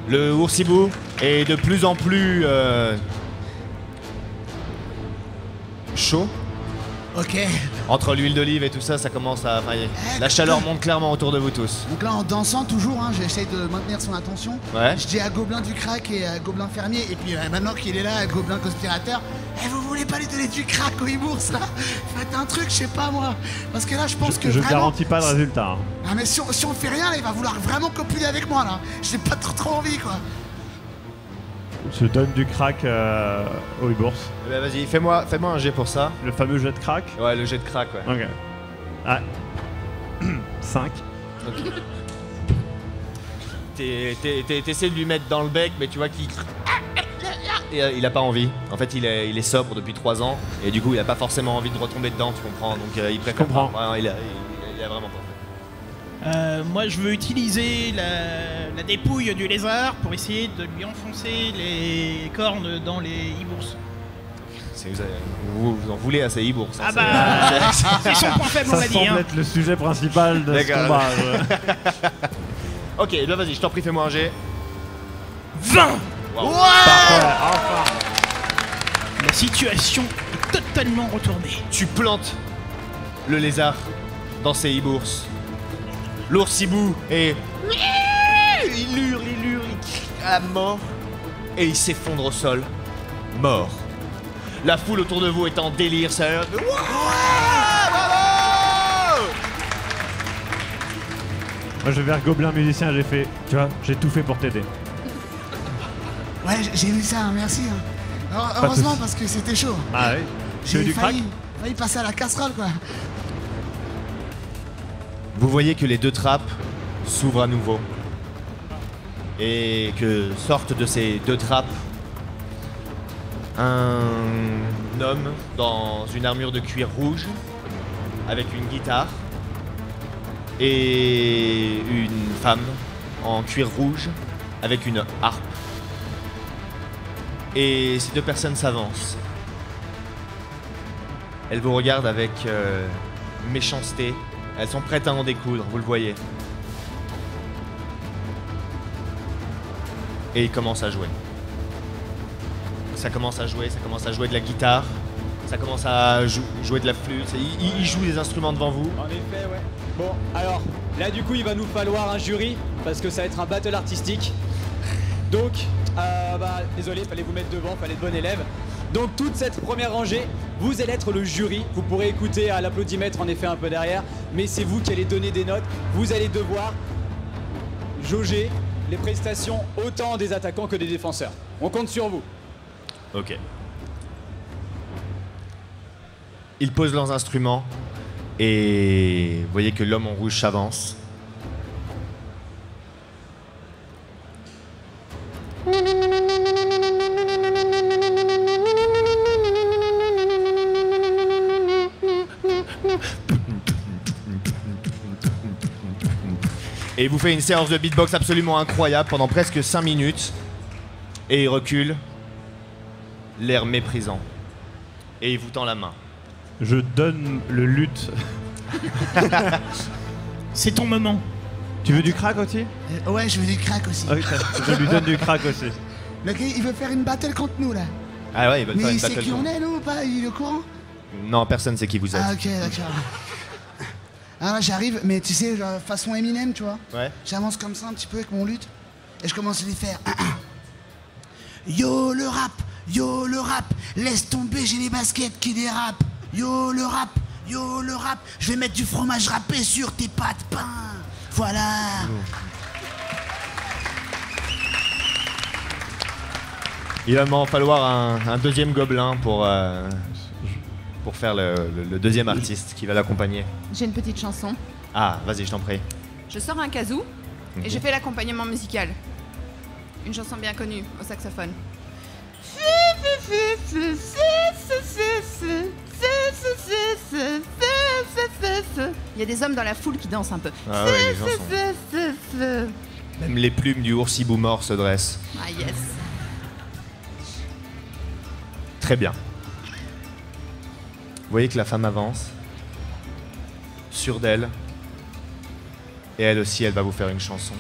Le oursibou est de plus en plus chaud. Ok. Entre l'huile d'olive et tout ça, ça commence à... enfin, la chaleur monte clairement autour de vous tous. Donc là, en dansant toujours, hein, j'essaye de maintenir son attention. Ouais. Je dis à Gobelin du crack et à Gobelin fermier, et puis maintenant qu'il est là, à Gobelin conspirateur, vous voulez pas lui donner du crack aux hibours là? Faites un truc, je sais pas moi. Parce que là, je pense que Je vraiment... garantis pas de résultat. Hein. Ah mais si on fait rien, là, il va vouloir vraiment copuler avec moi là. J'ai pas trop envie quoi. Je donne du crack au Hibours. Eh ben, vas-y, fais-moi un jet pour ça. Le fameux jet de crack. Ouais, le jet de crack, ouais. Ok. Ah. 5. Ok. T'essaies de lui mettre dans le bec, mais tu vois qu'il... Et, il a pas envie. En fait, il est sobre depuis 3 ans, et du coup, il a pas forcément envie de retomber dedans, tu comprends. Donc, il préfère... comprends. pas. Ouais, il a vraiment pas envie. Moi, je veux utiliser la dépouille du lézard pour essayer de lui enfoncer les cornes dans les hibours. Vous en voulez à ces hibours, ça. Ah bah, c'est son point faible, on Ça l'a dit. semble Hein. être le sujet principal de ce D'accord. combat. Ok, là, vas-y, je t'en prie, fais-moi un jet. 20. Wow. Enfin. La situation est totalement retournée. Tu plantes le lézard dans ses hibours. L'oursibou et... Il hurle, il crie à la mort. Et il s'effondre au sol, mort. La foule autour de vous est en délire, ça a l'air de... Moi je vais vers Gobelin musicien, j'ai fait, tu vois, j'ai tout fait pour t'aider. Ouais, j'ai vu ça, hein, merci. Hein. Alors, de heureusement soucis. parce que c'était chaud. Ah oui. Tu veux J'ai du crack? failli passer à la casserole quoi. Vous voyez que les 2 trappes s'ouvrent à nouveau. Et que sortent de ces 2 trappes un homme dans une armure de cuir rouge avec une guitare et une femme en cuir rouge avec une harpe. Et ces 2 personnes s'avancent. Elles vous regardent avec méchanceté. Elles sont prêtes à en découdre, vous le voyez. Et ils commencent à jouer. Ça commence à jouer de la guitare, ça commence à jouer de la flûte, ils jouent des instruments devant vous. En effet, ouais. Bon, alors, là du coup, il va nous falloir un jury, parce que ça va être un battle artistique. Donc, désolé, fallait vous mettre devant, fallait être bon élève. Donc, toute cette première rangée, vous allez être le jury. Vous pourrez écouter à l'applaudimètre, en effet, un peu derrière. Mais c'est vous qui allez donner des notes. Vous allez devoir jauger les prestations autant des attaquants que des défenseurs. On compte sur vous. Ok. Ils posent leurs instruments et vous voyez que l'homme en rouge s'avance. Et il vous fait une séance de beatbox absolument incroyable pendant presque 5 minutes. Et il recule, l'air méprisant. Et il vous tend la main. Je donne le luth. C'est ton moment. Tu veux du crack aussi? Ouais, je veux du crack aussi. Ok, je lui donne du crack aussi. Le gars, il veut faire une battle contre nous là. Ah ouais, ils veulent faire Mais une il sait battle. qui on est, nous ou pas? Il est au courant? Non, personne sait qui vous êtes. Ah, ok, d'accord. Alors là, j'arrive, mais tu sais, genre, façon Eminem, tu vois. Ouais. J'avance comme ça un petit peu avec mon luth. Et je commence à lui faire. Yo le rap, laisse tomber, j'ai les baskets qui dérapent. Yo le rap, je vais mettre du fromage râpé sur tes pâtes pain. Voilà. Il va m'en falloir un deuxième gobelin pour faire le deuxième artiste qui va l'accompagner. J'ai une petite chanson. Ah, vas-y, je t'en prie. Je sors un kazoo et je fais l'accompagnement musical. Une chanson bien connue au saxophone. Il y a des hommes dans la foule qui dansent un peu. Ah ouais, les gens sont... Même les plumes du oursibou mort se dressent. Ah yes. Très bien. Vous voyez que la femme avance, sûre d'elle, et elle aussi, elle va vous faire une chanson.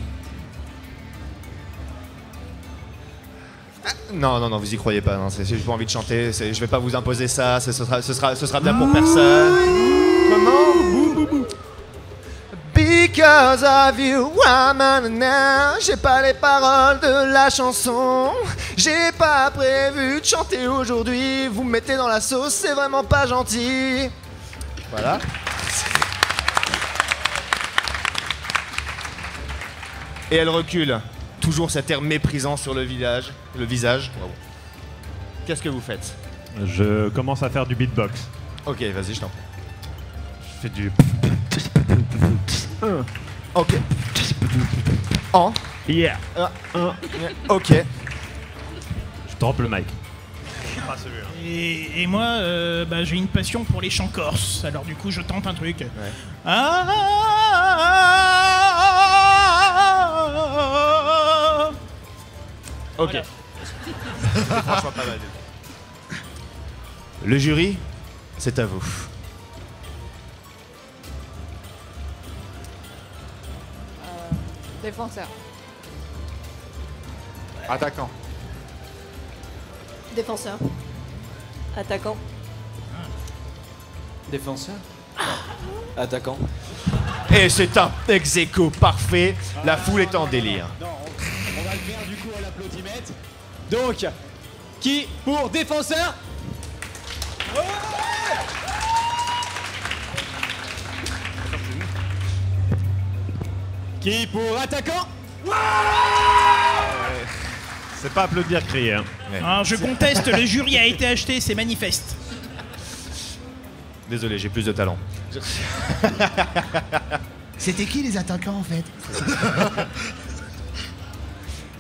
Ah, non, vous y croyez pas. J'ai pas envie de chanter. Je vais pas vous imposer ça. Ce sera bien pour personne. Comment? Because of you, I'm on now. J'ai pas les paroles de la chanson. J'ai pas prévu de chanter aujourd'hui. Vous me mettez dans la sauce, c'est vraiment pas gentil. Voilà. Et elle recule. Toujours cet air méprisant sur le visage. Wow. Qu'est-ce que vous faites? Je commence à faire du beatbox. Ok, vas-y, je t'en prie. Je fais du... Ok. En. Yeah. Ok. Je drop le mic. Ah, celui-là. Et moi, j'ai une passion pour les chants corses. Alors du coup, je tente un truc. Ouais. Ok. Voilà. C'est franchement pas mal. Le jury, c'est à vous. Défenseur. Attaquant. Défenseur. Attaquant. Défenseur. Attaquant. Et c'est un ex-aequo parfait. La foule est en délire. Non, on va le faire du coup à l'applaudimètre. Donc, qui pour défenseur? Qui pour attaquant? C'est pas applaudir, crier. Hein. Alors, je conteste, le jury a été acheté, c'est manifeste. Désolé, j'ai plus de talent. C'était qui les attaquants en fait?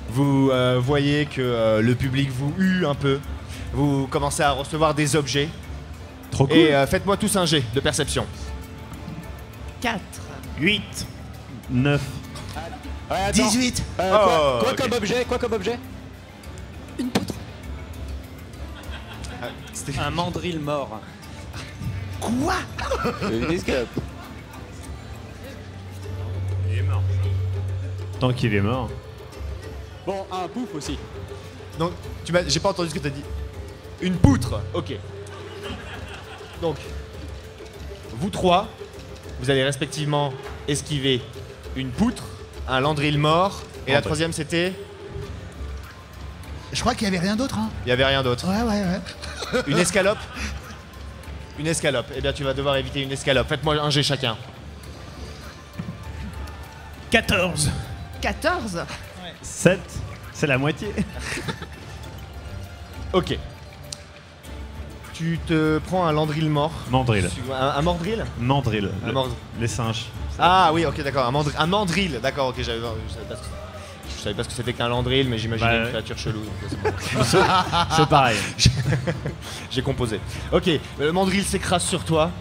Vous voyez que le public vous hue un peu. Vous commencez à recevoir des objets. Trop cool. Et faites-moi tous un jet de perception. 4, 8. 9. Ouais, attends. 18. Quoi ok. comme objet? Quoi comme objet? Une poutre. Un mandril mort. Quoi? Une escalope. Il est mort. Tant qu'il est mort. Bon, un pouf aussi. Donc, j'ai pas entendu ce que t'as dit. Une poutre, ok. Donc, vous trois, vous allez respectivement esquiver une poutre, un landril mort, et la troisième c'était... Je crois qu'il y avait rien d'autre, hein. Il y avait rien d'autre. Ouais. Une escalope. Une escalope. Eh bien, tu vas devoir éviter une escalope. Faites-moi un jet chacun. 14. 14. 7. C'est la moitié. Ok. Tu te prends un landril mort. Mandrill. Un mordril? Mandrill. Un mordril. Les singes. Ah oui, ok, d'accord. Un mandril, d'accord, ok, je savais pas ce que c'était qu'un landril, mais j'imaginais une créature chelou. Donc c'est bon. C'est pareil. J'ai composé. Ok, le mandril s'écrase sur toi.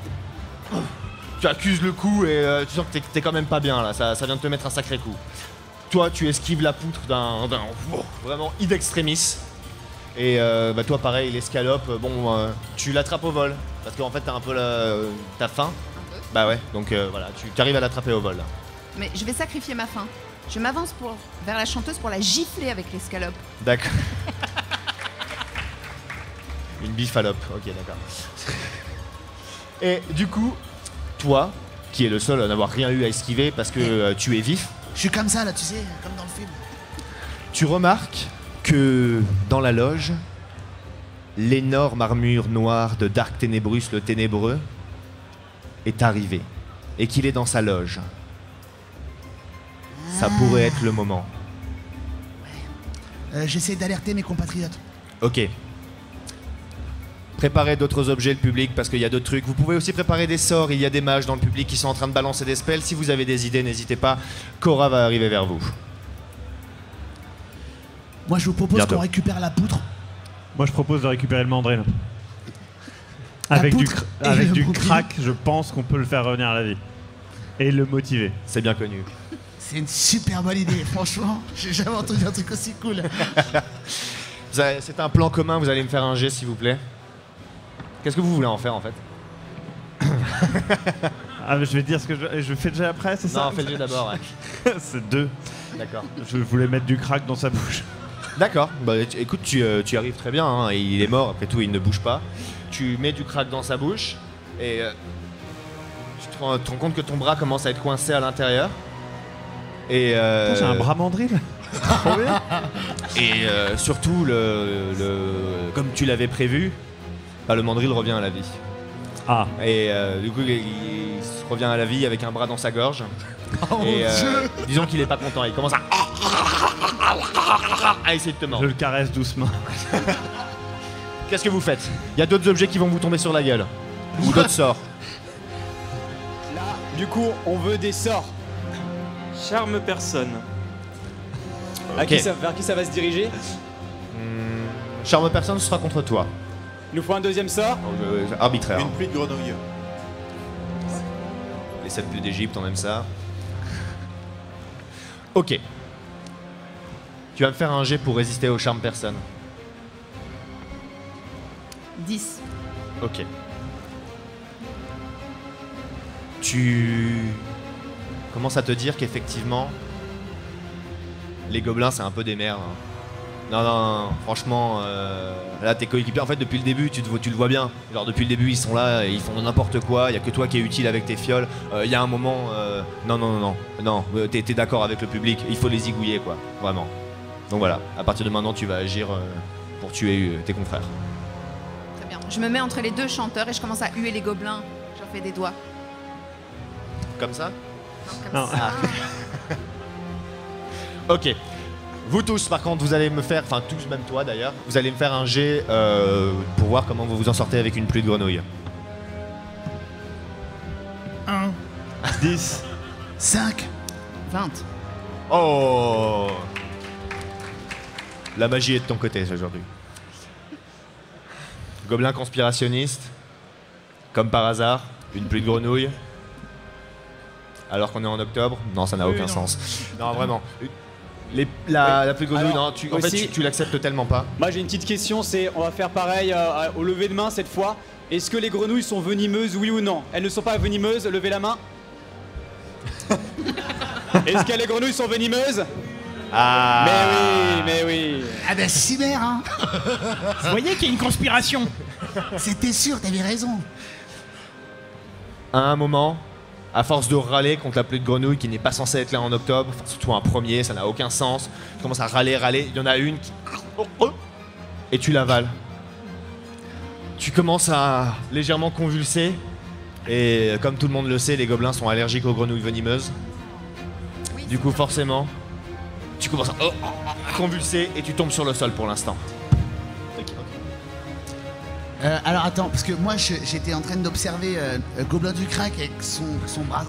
tu accuses le coup et tu sens que t'es quand même pas bien là, ça vient de te mettre un sacré coup. Toi, tu esquives la poutre d'un vraiment id extremis. Et toi, pareil, l'escalope, tu l'attrapes au vol. Parce qu'en fait, t'as un peu t'as faim. Bah ouais, donc voilà, tu arrives à l'attraper au vol. Là. Mais je vais sacrifier ma faim. Je m'avance vers la chanteuse pour la gifler avec l'escalope. D'accord. Une bifalope, ok, d'accord. Et du coup, toi, qui es le seul à n'avoir rien eu à esquiver parce que tu es vif, Je suis comme ça là, tu sais, comme dans le film. tu remarques que dans la loge, l'énorme armure noire de Dark Ténébrus le Ténébreux est arrivé et qu'il est dans sa loge. Ça pourrait être le moment. J'essaie d'alerter mes compatriotes. Ok. Préparez d'autres objets, le public, parce qu'il y a d'autres trucs. Vous pouvez aussi préparer des sorts. Il y a des mages dans le public qui sont en train de balancer des spells. Si vous avez des idées, n'hésitez pas. Cora va arriver vers vous. Moi, je vous propose Bientôt. qu'on récupère la poutre. Moi, je propose de récupérer le mandril. Avec du, poutre et avec le du mandril. crack, je pense qu'on peut le faire revenir à la vie. Et le motiver. C'est bien connu. C'est une super bonne idée, franchement. J'ai jamais entendu un truc aussi cool. C'est un plan commun. Vous allez me faire un jet, s'il vous plaît. Qu'est-ce que vous voulez en faire, en fait? Ah, mais je vais dire ce que je fais déjà après, c'est ça? Non, fais le jet d'abord, ouais. C'est 2. D'accord. Je voulais mettre du crack dans sa bouche. D'accord. Bah, écoute, tu arrives très bien. Hein. Il est mort, après tout, il ne bouge pas. Tu mets du crack dans sa bouche et tu te rends compte que ton bras commence à être coincé à l'intérieur. Et J'ai un bras mandril. Trop bien. Et surtout, comme tu l'avais prévu, le mandril revient à la vie. Ah. Et du coup, il revient à la vie avec un bras dans sa gorge. Et disons qu'il est pas content. Il commence à essayer de te Je mordre. le caresse doucement. Qu'est-ce que vous faites? Il y a d'autres objets qui vont vous tomber sur la gueule. Ou d'autres sorts. Là, du coup, on veut des sorts. Charme personne. Vers qui ça va se diriger? Charme personne, ce sera contre toi. Il nous faut un deuxième sort. Arbitraire. Une pluie de grenouilles. Les 7 plaies d'Égypte, on aime ça. Ok. Tu vas me faire un jet pour résister au charme personne. 10. Ok. Tu commences à te dire qu'effectivement, les gobelins, c'est un peu des merdes. Hein. Non, franchement, là, tes coéquipiers, en fait, depuis le début, tu le vois bien. Genre, depuis le début, ils sont là, ils font n'importe quoi, il y a que toi qui es utile avec tes fioles. Il y a un moment, non, t'es d'accord avec le public, il faut les zigouiller, quoi, vraiment. Donc voilà, à partir de maintenant, tu vas agir pour tuer tes confrères. Très bien. Je me mets entre les deux chanteurs et je commence à huer les gobelins. J'en fais des doigts. Comme ça? Non, comme ça. Ok. Vous tous, par contre, vous allez me faire, enfin tous, même toi d'ailleurs, vous allez me faire un jet pour voir comment vous vous en sortez avec une pluie de grenouilles. 1. 10. 5. 20. Oh! La magie est de ton côté aujourd'hui. Gobelin conspirationniste, comme par hasard, une pluie de grenouilles. Alors qu'on est en octobre, non, ça n'a aucun sens. Non, vraiment. La pluie de grenouille, Alors, non, en fait, aussi- tu l'acceptes tellement pas. Moi j'ai une petite question, on va faire pareil au lever de main cette fois. Est-ce que les grenouilles sont venimeuses, oui ou non? Elles ne sont pas venimeuses, levez la main. Est-ce que les grenouilles sont venimeuses? Ah! Mais oui. Ah ben cimère, hein. Vous voyez qu'il y a une conspiration. C'était sûr, t'avais raison. À un moment, à force de râler contre la pluie de grenouilles qui n'est pas censée être là en octobre, enfin, surtout un premier, ça n'a aucun sens. Tu commences à râler, il y en a une qui... Et tu l'avales. Tu commences à légèrement convulser. Et comme tout le monde le sait, les gobelins sont allergiques aux grenouilles venimeuses. Du coup, forcément, tu commences à convulser et tu tombes sur le sol pour l'instant. Alors attends, parce que moi j'étais en train d'observer Gobelin du Crack avec son bras,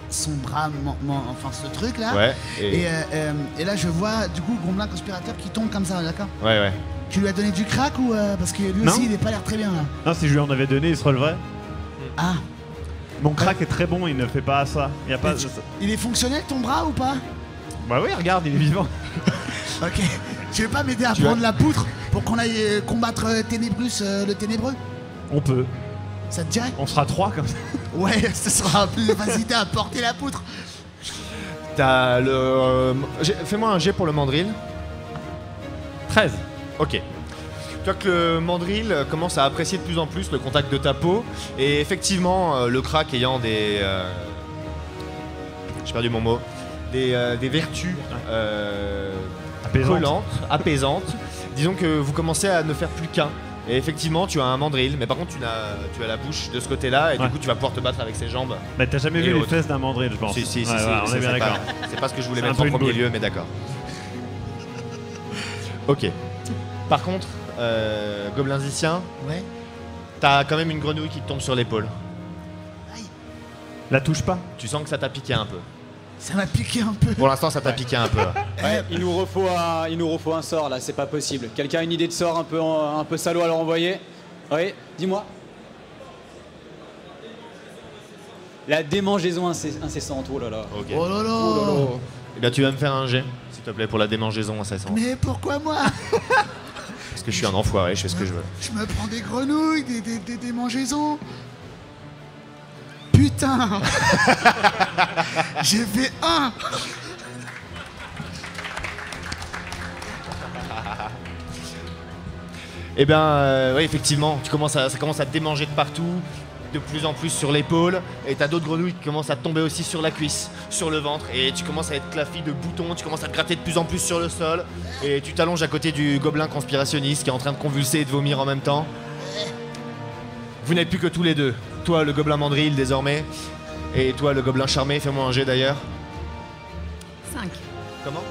enfin ce truc là. Ouais. Et là je vois du coup Gobelin conspirateur qui tombe comme ça, d'accord? Ouais. Tu lui as donné du crack ou parce que lui Non. aussi il est pas l'air très bien là. Non, si je lui en avais donné, il se releverait. Ah. Mon crack est très bon, il ne fait pas ça. Il y a pas. Il est fonctionnel ton bras ou pas? Bah oui, regarde, il est vivant. Ok. Tu veux pas m'aider à prendre la poutre pour qu'on aille combattre Ténébrus, le ténébreux? On peut. Ça te dirait? On sera 3 comme ça. Ouais, ce sera plus de facilité à porter la poutre. T'as le... Fais-moi un jet pour le mandrill. 13. Ok. Tu vois que le mandrill commence à apprécier de plus en plus le contact de ta peau. Et effectivement, le crack ayant des... J'ai perdu mon mot. Des vertus collantes, apaisantes. Disons que vous commencez à ne faire plus qu'un. Et effectivement, tu as un mandrill, mais par contre, tu as la bouche de ce côté-là, et du coup, tu vas pouvoir te battre avec ses jambes. Bah, t'as jamais vu les fesses d'un mandrill, je pense. Si, Ouais, on est bien d'accord. C'est pas ce que je voulais C'est mettre un en peu une premier boule. lieu, mais d'accord. Ok. Par contre, goblinzicien, Ouais. t'as quand même une grenouille qui te tombe sur l'épaule. La touche pas. Tu sens que ça t'a piqué un peu. Ça m'a piqué un peu. Pour l'instant, ça t'a piqué un peu. Ouais, il nous refaut un sort là, c'est pas possible. Quelqu'un a une idée de sort un peu salaud à leur envoyer? Oui, dis-moi. La démangeaison incessante, oh là là. Ok. Oh là là. Oh là là. Eh bien, tu vas me faire un jet, s'il te plaît, pour la démangeaison incessante. Mais pourquoi moi? Parce que je suis un enfoiré, je fais ce que je veux. Je me prends des grenouilles, des démangeaisons. Putain. J'ai fait 1. Eh bien, oui, effectivement, ça commence à te démanger de partout, de plus en plus sur l'épaule, et t'as d'autres grenouilles qui commencent à tomber aussi sur la cuisse, sur le ventre, et tu commences à être claffi de boutons, tu commences à te gratter de plus en plus sur le sol, et tu t'allonges à côté du gobelin conspirationniste qui est en train de convulser et de vomir en même temps. Vous n'êtes plus que tous les deux. Toi, le gobelin mandrill désormais, et toi, le gobelin charmé, fais-moi un jet d'ailleurs. 5. Comment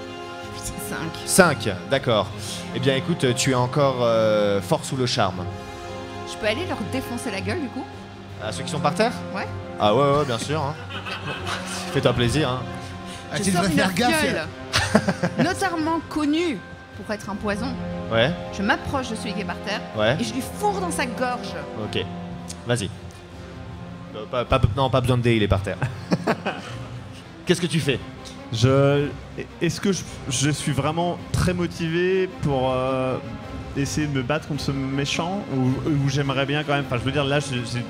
5. 5, d'accord. Eh bien écoute, tu es encore fort sous le charme. Je peux aller leur défoncer la gueule du coup? À ceux qui sont par terre? Ouais. Ah ouais, bien sûr. Hein. Fais-toi plaisir. Hein. Ah, Je tu sors devrais une faire gaffe. fiole, notamment connue pour être un poison. Ouais, Je m'approche de celui qui est par terre ouais, et je lui fourre dans sa gorge. ok. Vas-y. Non, pas besoin de dé, il est par terre. Qu'est-ce que tu fais? Est-ce que je suis vraiment très motivé pour essayer de me battre contre ce méchant ou j'aimerais bien quand même. Enfin, je veux dire, là, j'ai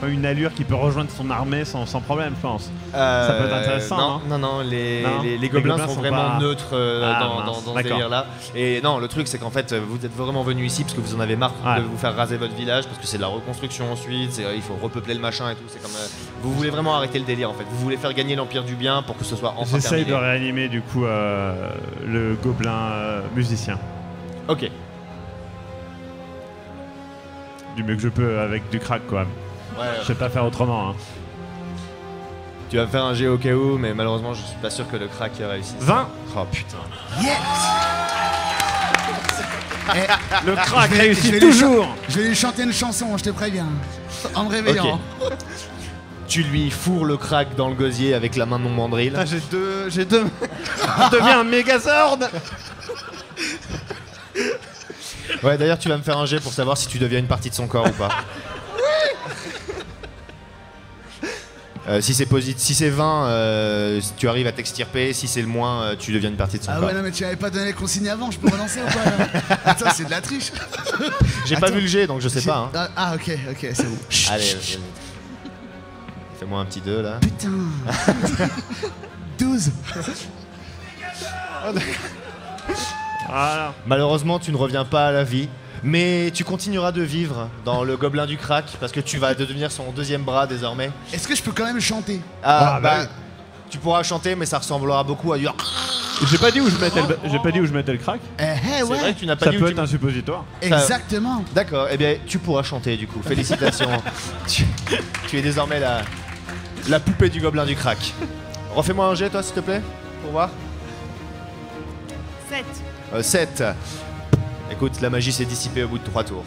une allure qui peut rejoindre son armée sans problème, je pense. Ça peut être intéressant. Non, les gobelins sont vraiment pas... neutres dans ce délire-là. Et non, le truc, c'est qu'en fait, vous êtes vraiment venu ici parce que vous en avez marre de vous faire raser votre village, parce que c'est de la reconstruction ensuite, il faut repeupler le machin et tout. C'est comme vous voulez vraiment arrêter le délire en fait. Vous voulez faire gagner l'Empire du Bien pour que ce soit enfin J'essaye terminé. de réanimer du coup le gobelin musicien. Ok. Du mieux que je peux avec du crack quoi. Ouais, Je sais pas faire autrement. Hein. tu vas faire un jet au cas où, mais malheureusement, je suis pas sûr que le crack réussisse. 20. Oh putain. Yes. Le crack je vais réussit lui toujours. Je vais lui chanter une chanson, je te préviens. En me réveillant. Ok. Tu lui fourres le crack dans le gosier avec la main de mon mandrill. Ah, j'ai deux. Je deviens un Megazord. Ouais, d'ailleurs, tu vas me faire un jet pour savoir si tu deviens une partie de son corps ou pas. Si c'est positif, si c'est 20, tu arrives à t'extirper. Si c'est le moins, tu deviens une partie de son Ah corps. ouais, non, mais tu avais pas donné les consignes avant, je peux relancer ou pas là? Attends, c'est de la triche. J'ai pas Attends. vu le jet, donc je sais pas. Hein. Ah, ok, c'est bon. Allez, vas-y. Fais-moi un petit 2 là. Putain. 12. Voilà. Malheureusement, tu ne reviens pas à la vie. Mais tu continueras de vivre dans le gobelin du crack parce que tu vas devenir son deuxième bras désormais. Est-ce que je peux quand même chanter? Ah, bah oui. tu pourras chanter, mais ça ressemblera beaucoup à du. J'ai pas dit où je mettais le crack. Eh ouais. C'est vrai que tu n'as pas Ça dit peut où être un suppositoire. Exactement. D'accord, eh bien tu pourras chanter du coup. Félicitations. tu es désormais la poupée du gobelin du crack. Refais-moi un jet toi s'il te plaît, pour voir. 7. 7. Écoute, la magie s'est dissipée au bout de 3 tours.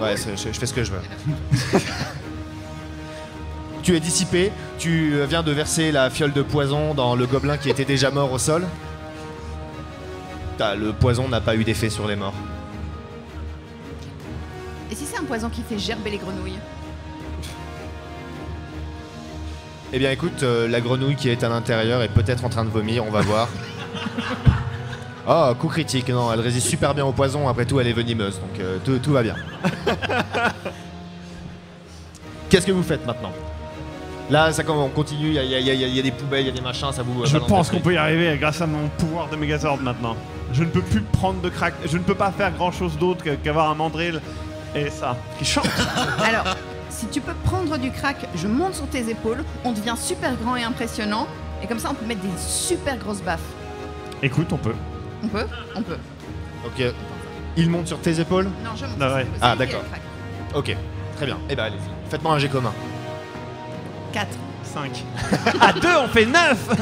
Ouais, je fais ce que je veux. Tu es dissipé, tu viens de verser la fiole de poison dans le gobelin qui était déjà mort au sol. Le poison n'a pas eu d'effet sur les morts. Et si c'est un poison qui fait gerber les grenouilles? Eh bien écoute, la grenouille qui est à l'intérieur est peut-être en train de vomir, on va voir. Oh, coup critique, non, elle résiste super bien au poison, après tout elle est venimeuse, donc tout va bien. Qu'est-ce que vous faites maintenant? Là, ça on continue, il y a des poubelles, il y a des machins, ça vous... Je pense qu'on peut y arriver grâce à mon pouvoir de Megazord maintenant. Je ne peux plus prendre de crack, je ne peux pas faire grand chose d'autre qu'avoir un mandrill et ça, qui chante. Alors, si tu peux prendre du crack, je monte sur tes épaules, on devient super grand et impressionnant, et comme ça on peut mettre des super grosses baffes. Écoute, on peut. On peut? On peut. Ok. Il monte sur tes épaules? Non, je monte. Ah ouais. Ah, d'accord. Ok, très bien. Eh ben allez-y, faites-moi un jet commun. 4. 5. À 2, on fait 9.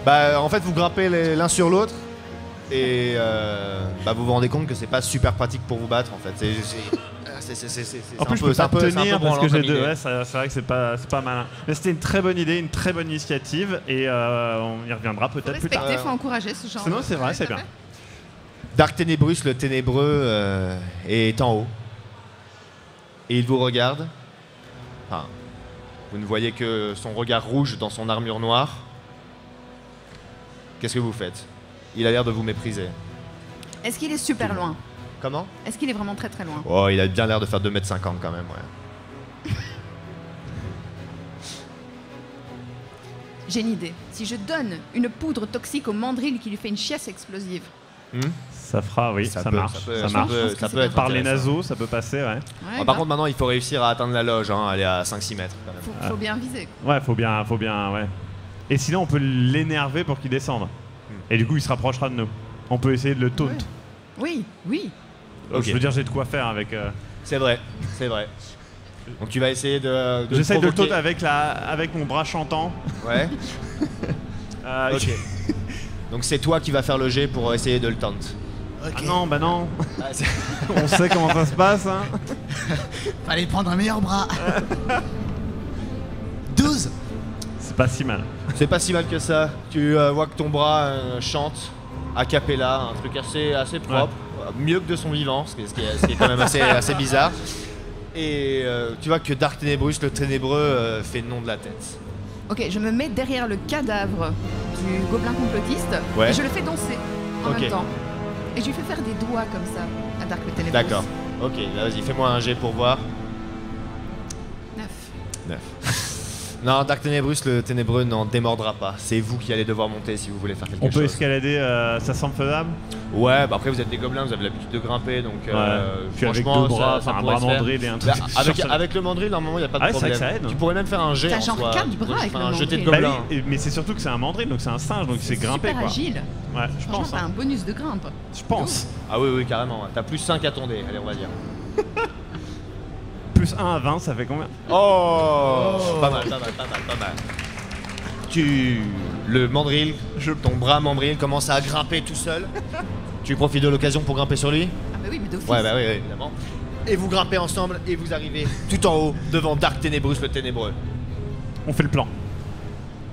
Bah en fait vous grimpez l'un sur l'autre et vous vous rendez compte que c'est pas super pratique pour vous battre en fait. En plus je peux pas tenir parce que j'ai deux, idée. ouais, c'est vrai que c'est pas malin. Mais c'était une très bonne idée, une très bonne initiative et on y reviendra peut-être plus tard. Respecter, faut encourager ce genre. Non, c'est vrai, c'est bien. Dark Ténébrus, le ténébreux, est en haut. Et il vous regarde. Enfin, vous ne voyez que son regard rouge dans son armure noire. Qu'est-ce que vous faites? Il a l'air de vous mépriser. Est-ce qu'il est super loin? Comment? Est-ce qu'il est vraiment très très loin? Oh, il a bien l'air de faire 2,50 m quand même, ouais. J'ai une idée. Si je donne une poudre toxique au mandrill qui lui fait une chiasse explosive. Ça fera, oui, ça marche. Ça peut être par les naseaux, ça peut passer, ouais. Par contre, maintenant, il faut réussir à atteindre la loge, hein, aller à 5-6 mètres quand même. Faut bien viser. Ouais, faut bien, ouais. Et sinon, on peut l'énerver pour qu'il descende. Et du coup, il se rapprochera de nous. On peut essayer de le taunt. Oui, oui. Ok. Je veux dire, j'ai de quoi faire avec... C'est vrai, c'est vrai. Donc tu vas essayer de J'essaye de le provoquer- taunt avec mon bras chantant. Ouais. Ok. Donc c'est toi qui vas faire le jet pour essayer de le taunt. Ok. Ah non, bah non. Ah, c'est- On sait comment ça se passe, hein. Fallait prendre un meilleur bras. 12. C'est pas si mal. C'est pas si mal que ça. Tu vois que ton bras chante a cappella, un truc assez propre, mieux que de son vivant, ce qui est quand même assez bizarre. Et tu vois que Dark Ténébrus, le ténébreux, fait nom de la tête. Ok, je me mets derrière le cadavre du gobelin complotiste Ouais. et je le fais danser en Ok. même temps. Et je lui fais faire des doigts comme ça à Dark le Ténébreux. D'accord. Ok, là, vas-y, fais-moi un jet pour voir. 9. Non, Dark Ténébrus, le ténébreux n'en démordra pas. C'est vous qui allez devoir monter si vous voulez faire quelque On chose. peut escalader, ça semble faisable. Ouais, bah après vous êtes des gobelins, vous avez l'habitude de grimper, donc Puis avec franchement, deux bras, ça enfin, un pourrait bras se faire. mandrill et un truc. Bah, avec le mandrill, normalement, il n'y a pas de Ah ouais, c'est vrai problème. que ça aide. Tu pourrais même faire un jet T'as en genre soi. 4 bras avec le un jeté de mandrill. Bah gobelin. oui, mais c'est surtout que c'est un mandrill, donc c'est un singe, donc c'est grimper super quoi. agile. Ouais, je Franchement, pense. t'as un bonus de grimpe. Je pense. Ah oui, carrément. T'as plus 5 à ton dé, allez, on va dire. Plus 1 à 20, ça fait combien? Oh, pas mal. Le mandrill, ton bras mandrill commence à grimper tout seul. Tu profites de l'occasion pour grimper sur lui? Ah bah oui, mais d'office. Ouais, bah oui, évidemment. Et vous grimpez ensemble et vous arrivez tout en haut devant Dark Ténébrus, le ténébreux. On fait le plan.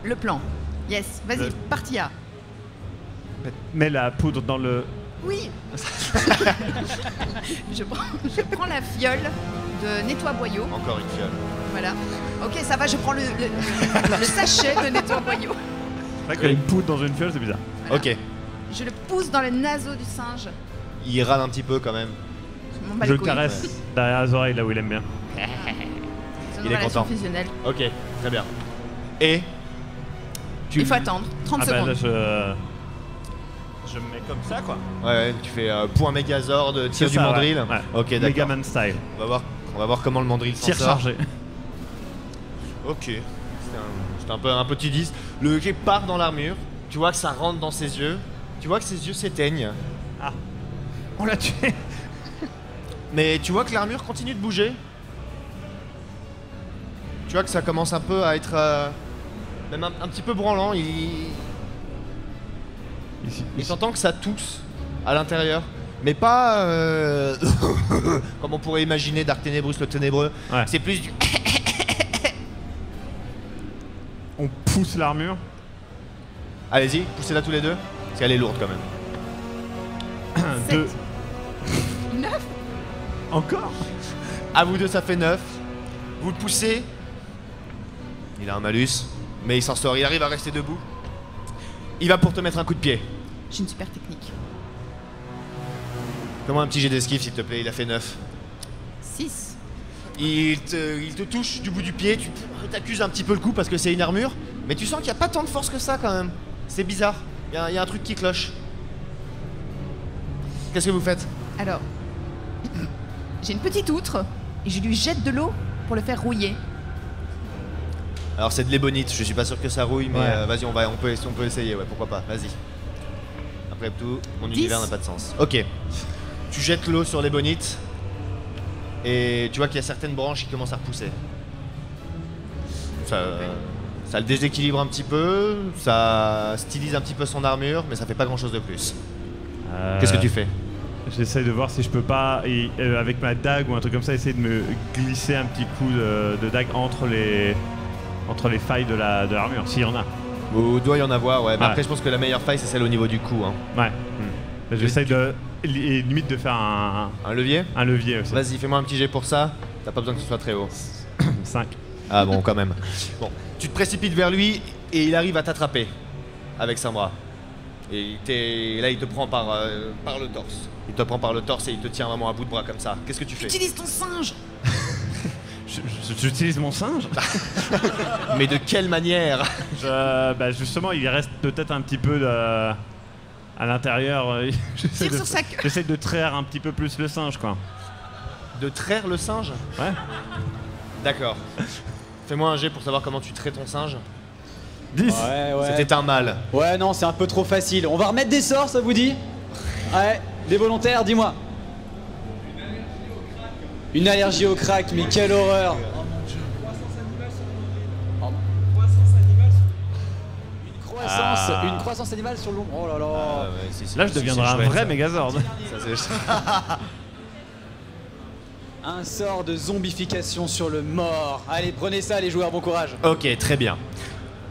Le plan. Yes, vas-y, parti A. Mets la poudre dans le... Oui. je prends la fiole de nettoie-boyau. Encore une fiole. Voilà. Ok, ça va, je prends le sachet de nettoie-boyau. C'est vrai qu'il y a une poudre dans une fiole, c'est bizarre. Voilà. Ok. Je le pousse dans le naseau du singe. Il râle un petit peu quand même. Je m'en bats Je les le couilles. caresse derrière les oreilles, là où il aime bien. C'est une Il est relation content. fusionnelle. Ok, très bien. Et Il faut attendre 30 Ah bah secondes. là, je me mets comme ça, quoi. Ouais, tu fais point Megazord, tir C'est du ça, mandrill. ouais. Ok, d'accord. Megaman style. On va voir comment le mandrill s'en Tir sort. chargé. Ok. C'était un petit 10. Le hockey part dans l'armure. Tu vois que ça rentre dans ses yeux. Tu vois que ses yeux s'éteignent. Ah. On l'a tué. Mais tu vois que l'armure continue de bouger. Tu vois que ça commence un peu à être même un petit peu branlant. Et t'entends que ça tousse à l'intérieur. Mais pas comme on pourrait imaginer Dark Ténébrus le ténébreux. Ouais. C'est plus du... On pousse l'armure. Allez-y, poussez-la tous les deux. Parce qu'elle est lourde quand même. 2. 9. Encore. À vous deux, ça fait 9. Vous le poussez. Il a un malus, mais il s'en sort, il arrive à rester debout. Il va pour te mettre un coup de pied. J'ai une super technique. Fais-moi un petit jet d'esquive s'il te plaît, il a fait 9. 6. Il te touche du bout du pied, tu t'accuses un petit peu le coup parce que c'est une armure, mais tu sens qu'il n'y a pas tant de force que ça quand même. C'est bizarre, il y a un truc qui cloche. Qu'est-ce que vous faites? Alors, j'ai une petite outre et je lui jette de l'eau pour le faire rouiller. Alors c'est de l'ébonite, je suis pas sûr que ça rouille, mais Ouais. vas-y, on peut essayer, ouais, pourquoi pas, vas-y. Après tout, mon 10. univers n'a pas de sens. Ok, tu jettes l'eau sur l'ébonite, et tu vois qu'il y a certaines branches qui commencent à repousser. Ça le déséquilibre un petit peu, ça stylise un petit peu son armure, mais ça fait pas grand chose de plus. Qu'est-ce que tu fais? J'essaye de voir si je peux pas, avec ma dague ou un truc comme ça, essayer de me glisser un petit coup de dague entre les failles de l'armure, s'il y en a. Il doit y en avoir, ouais, mais Ouais. après je pense que la meilleure faille c'est celle au niveau du cou. Hein. Ouais. J'essaye limite de faire un Un levier? levier aussi. Vas-y, fais-moi un petit jet pour ça, t'as pas besoin que ce soit très haut. 5. Ah bon, quand même. Bon, tu te précipites vers lui et il arrive à t'attraper avec son bras. Et là, il te prend par le torse. Il te prend par le torse et il te tient vraiment à bout de bras comme ça. Qu'est-ce que tu fais? Utilise ton singe. J'utilise mon singe. Mais de quelle manière? Justement, il reste peut-être un petit peu à l'intérieur. Tire sur sa queue. J'essaie de traire un petit peu plus le singe, quoi. De traire le singe? Ouais. D'accord. Fais-moi un jet pour savoir comment tu traites ton singe. 10. Ouais, ouais. C'était un mâle. Ouais, non, c'est un peu trop facile. On va remettre des sorts, ça vous dit? Ouais, des volontaires, dis-moi. Une allergie au crack, mais quelle horreur! Une croissance animale sur l'ombre. Oh là là. Là, je deviendrai un vrai Megazord. Un sort de zombification sur le mort. Allez, prenez ça, les joueurs, bon courage. Ok, très bien.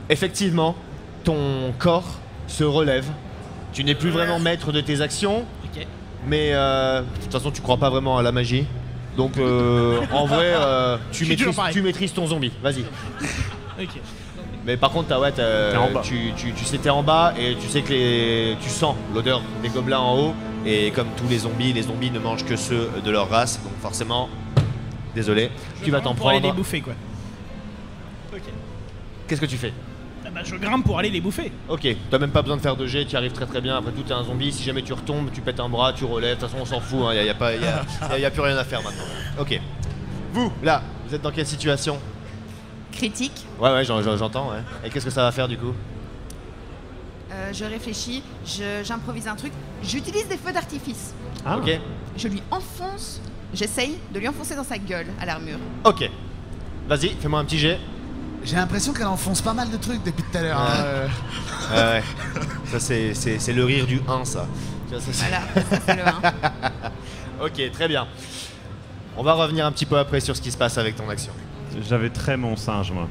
Effectivement, ton corps se relève. Tu n'es plus vraiment maître de tes actions, Ok. mais de toute façon, tu crois pas vraiment à la magie. Donc, en vrai, Je suis toujours pareil. tu maîtrises ton zombie. Vas-y. Ok. Mais par contre, T'es en bas. tu sais, t'es en bas et tu sais que tu sens l'odeur des gobelins en haut. Et comme tous les zombies ne mangent que ceux de leur race. Donc forcément, désolé, tu vas t'en Pour aller les prendre. bouffer, quoi. Ok. Qu'est-ce que tu fais? Ah bah, je grimpe pour aller les bouffer. Ok, t'as même pas besoin de faire de jet, tu arrives très très bien. Après tout, t'es un zombie. Si jamais tu retombes, tu pètes un bras, tu relèves. De toute façon, on s'en fout. Hein. Y a plus rien à faire maintenant. Ok. Vous, là, vous êtes dans quelle situation? Critique. Ouais, j'entends. Ouais. Et qu'est-ce que ça va faire du coup? Je réfléchis, j'improvise un truc. J'utilise des feux d'artifice. Ah. Ok. Je lui enfonce, j'essaye de lui enfoncer dans sa gueule à l'armure. Ok. Vas-y, fais-moi un petit jet. J'ai l'impression qu'elle enfonce pas mal de trucs depuis tout à l'heure. hein. Ouais. Ça, c'est le rire du 1, ça. Tu vois, ça, c'est- Voilà, ça c'est le 1. Ok, très bien. On va revenir un petit peu après sur ce qui se passe avec ton action. J'avais trait mon singe, moi.